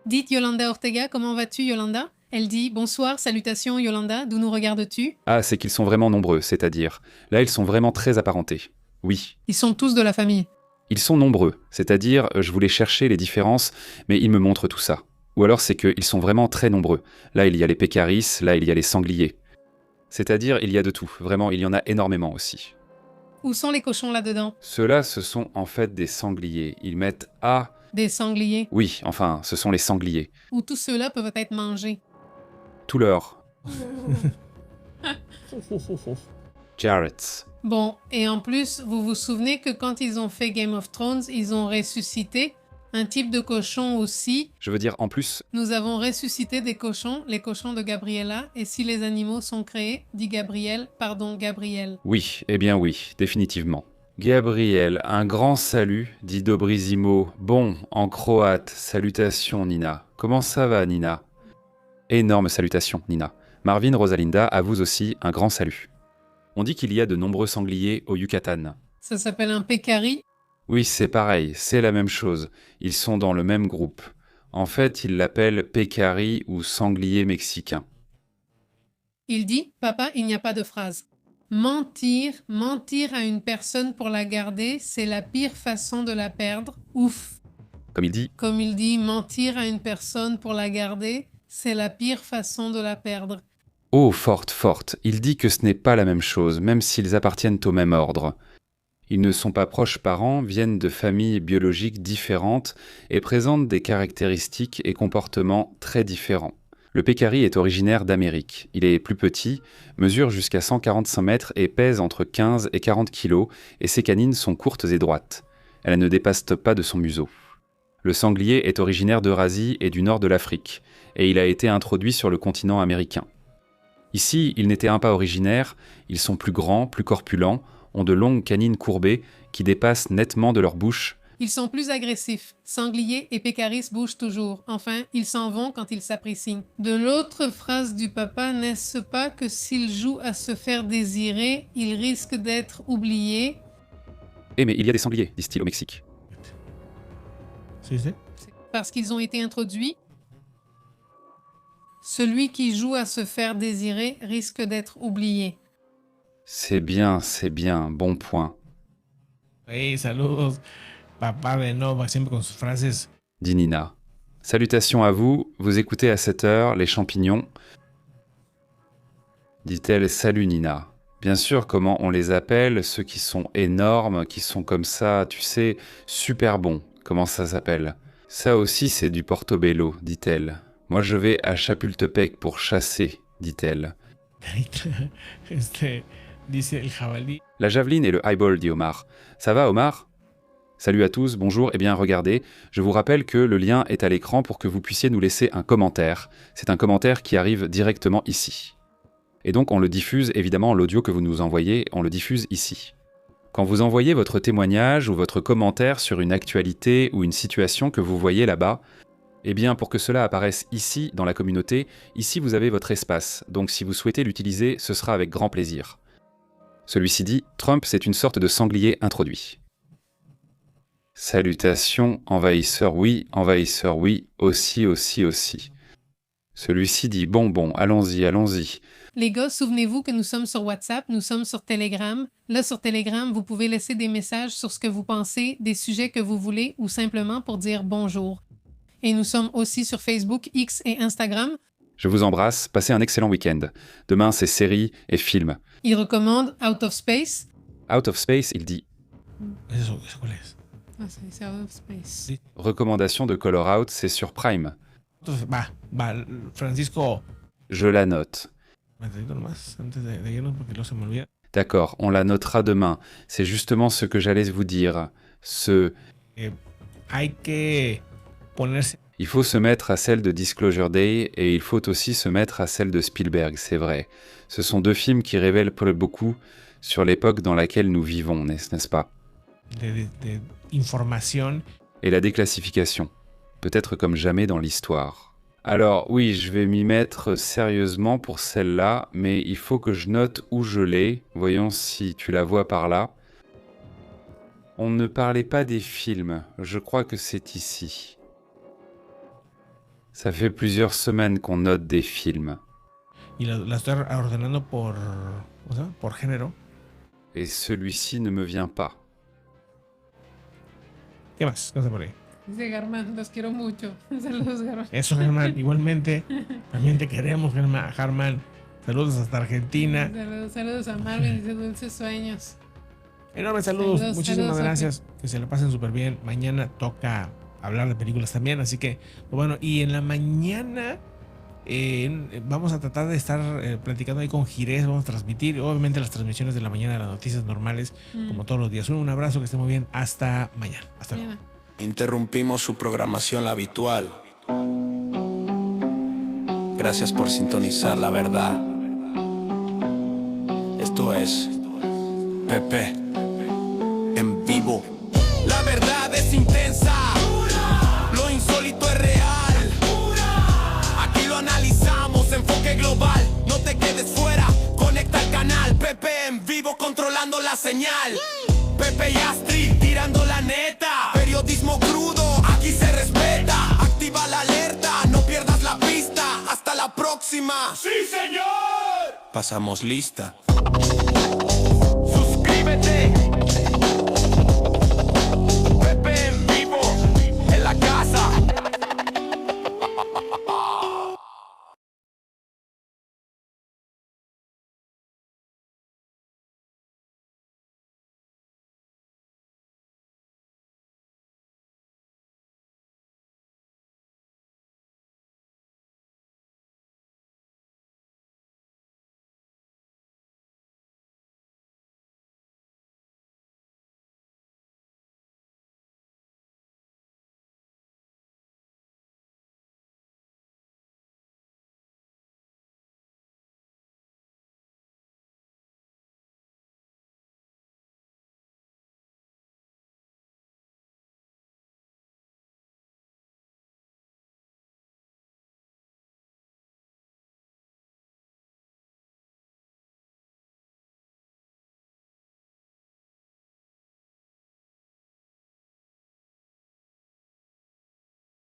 Dites Yolanda Ortega, comment vas-tu Yolanda? Elle dit, bonsoir, salutations Yolanda, d'où nous regardes-tu? Ah, c'est qu'ils sont vraiment nombreux, c'est-à-dire. Là, ils sont vraiment très apparentés. Oui. Ils sont tous de la famille. Ils sont nombreux, c'est-à-dire, je voulais chercher les différences, mais ils me montrent tout ça. Ou alors c'est qu'ils sont vraiment très nombreux. Là, il y a les pécaris, là, il y a les sangliers. C'est-à-dire, il y a de tout. Vraiment, il y en a énormément aussi. Où sont les cochons là-dedans? Ceux-là, ce sont en fait des sangliers. Ils mettent A... Des sangliers. Oui, enfin, ce sont les sangliers. Où tous ceux-là peuvent être mangés. Tout leur. Jarretts. Bon, et en plus, vous vous souvenez que quand ils ont fait Game of Thrones, ils ont ressuscité un type de cochon aussi. Je veux dire, en plus, Nous avons ressuscité des cochons, les cochons de Gabriella, et si les animaux sont créés, dit Gabriel, oui, eh bien oui, définitivement. Gabriel, un grand salut, dit Dobrizimo. Bon, en croate, salutations Nina. Comment ça va Nina? Énorme salutations Nina. Marvin, Rosalinda, à vous aussi, un grand salut. On dit qu'il y a de nombreux sangliers au Yucatan. Ça s'appelle un pécari. Oui, c'est pareil, c'est la même chose. Ils sont dans le même groupe. En fait, ils l'appellent pécari ou sanglier mexicain. Il dit, papa, il n'y a pas de phrase. Mentir à une personne pour la garder, c'est la pire façon de la perdre. Ouf. Comme il dit, Comme il dit, mentir à une personne pour la garder, c'est la pire façon de la perdre. oh, forte, il dit que ce n'est pas la même chose, même s'ils appartiennent au même ordre. Ils ne sont pas proches parents, viennent de familles biologiques différentes et présentent des caractéristiques et comportements très différents. Le pécari est originaire d'Amérique. Il est plus petit, mesure jusqu'à 145 mètres et pèse entre 15 et 40 kilos, et ses canines sont courtes et droites. Elles ne dépassent pas de son museau. Le sanglier est originaire d'Eurasie et du nord de l'Afrique, et il a été introduit sur le continent américain. Ici, ils n'étaient pas originaires, ils sont plus grands, plus corpulents, ont de longues canines courbées qui dépassent nettement de leur bouche. Ils sont plus agressifs. Sanglier et pécaris bougent toujours. Enfin, ils s'en vont quand ils s'apprécient. De l'autre phrase du papa, n'est-ce pas que s'ils jouent à se faire désirer, ils risquent d'être oubliés? Eh mais il y a des sangliers, disent-ils au Mexique. ¿Sí viste? Parce qu'ils ont été introduits. Celui qui joue à se faire désirer risque d'être oublié. C'est bien, bon point, Hey, saludos. Papá de Nova, siempre con sus frases. dit Nina. Salutations à vous, vous écoutez à cette heure les champignons. Dit-elle, salut Nina. Bien sûr, comment on les appelle, ceux qui sont énormes, qui sont comme ça, tu sais, super bons. Comment ça s'appelle? Ça aussi, c'est du portobello, dit-elle. Moi, je vais à Chapultepec pour chasser, dit-elle. Dice el jabalí. La javeline et le highball, dit Omar. Ça va, Omar? Salut à tous, bonjour, eh bien regardez, je vous rappelle que le lien est à l'écran pour que vous puissiez nous laisser un commentaire. C'est un commentaire qui arrive directement ici. Et donc on le diffuse, évidemment, l'audio que vous nous envoyez, on le diffuse ici. Quand vous envoyez votre témoignage ou votre commentaire sur une actualité ou une situation que vous voyez là-bas, eh bien pour que cela apparaisse ici, dans la communauté, ici vous avez votre espace, donc si vous souhaitez l'utiliser, ce sera avec grand plaisir. Celui-ci dit « Trump, c'est une sorte de sanglier introduit ». Salutations, envahisseur oui, aussi. Celui-ci dit « Bon, allons-y. » Les gars, souvenez-vous que nous sommes sur WhatsApp, nous sommes sur Telegram. Là, sur Telegram, vous pouvez laisser des messages sur ce que vous pensez, des sujets que vous voulez ou simplement pour dire bonjour. Et nous sommes aussi sur Facebook, X et Instagram. Je vous embrasse, passez un excellent week-end. Demain, c'est séries et films. Il recommande Out of Space. Out of Space, il dit ¿Eso cuál es? Ah, c'est Out of Space. Sí. recommandation de Color Out, c'est sur Prime. Entonces, va, Francisco. Je la note. Un ratito nomás, antes de irnos, porque luego se me olvida. D'accord, on la notera demain. C'est justement ce que j'allais vous dire. Hay que ponerse. Il faut se mettre à celle de Disclosure Day et il faut aussi se mettre à celle de Spielberg, c'est vrai. Ce sont deux films qui révèlent beaucoup sur l'époque dans laquelle nous vivons, n'est-ce pas? De información. Et la déclassification, peut-être comme jamais dans l'histoire. Alors oui, je vais m'y mettre sérieusement pour celle-là, mais il faut que je note où je l'ai. Voyons si tu la vois par là. On ne parlait pas des films, je crois que c'est ici. Ça fait plusieurs semaines qu'on note des films. Y la estoy ordenando por, ¿cómo se llama? Por género. Et celui-ci ne me vient pas. ¿Qué más? ¿Qué pasa por ahí? Dice Germán, los quiero mucho. Saludos, Germán. Eso, Germán. Igualmente, también te queremos, Germán. Saludos hasta Argentina. Saludos a Marvin, dice dulces sueños. Enormes saludos. Saludos, Muchísimas saludos, gracias. Que se la pasen súper bien. Mañana toca hablar de películas también. Así que, bueno, y en la mañana vamos a tratar de estar platicando ahí con Jirés. Vamos a transmitir, obviamente, las transmisiones de la mañana de las noticias normales, como todos los días. Un abrazo, que esté muy bien. Hasta mañana. Hasta luego. Interrumpimos su programación habitual. Gracias por sintonizar la verdad. Esto es Pepe en vivo. La verdad es intensa. Lo insólito es real. Aquí lo analizamos, enfoque global. No te quedes fuera, conecta al canal. Pepe en vivo controlando la señal. Pepe y Astrid tirando la neta. Periodismo crudo, aquí se respeta. Activa la alerta, no pierdas la pista. Hasta la próxima. ¡Sí, señor! Pasamos lista. Suscríbete.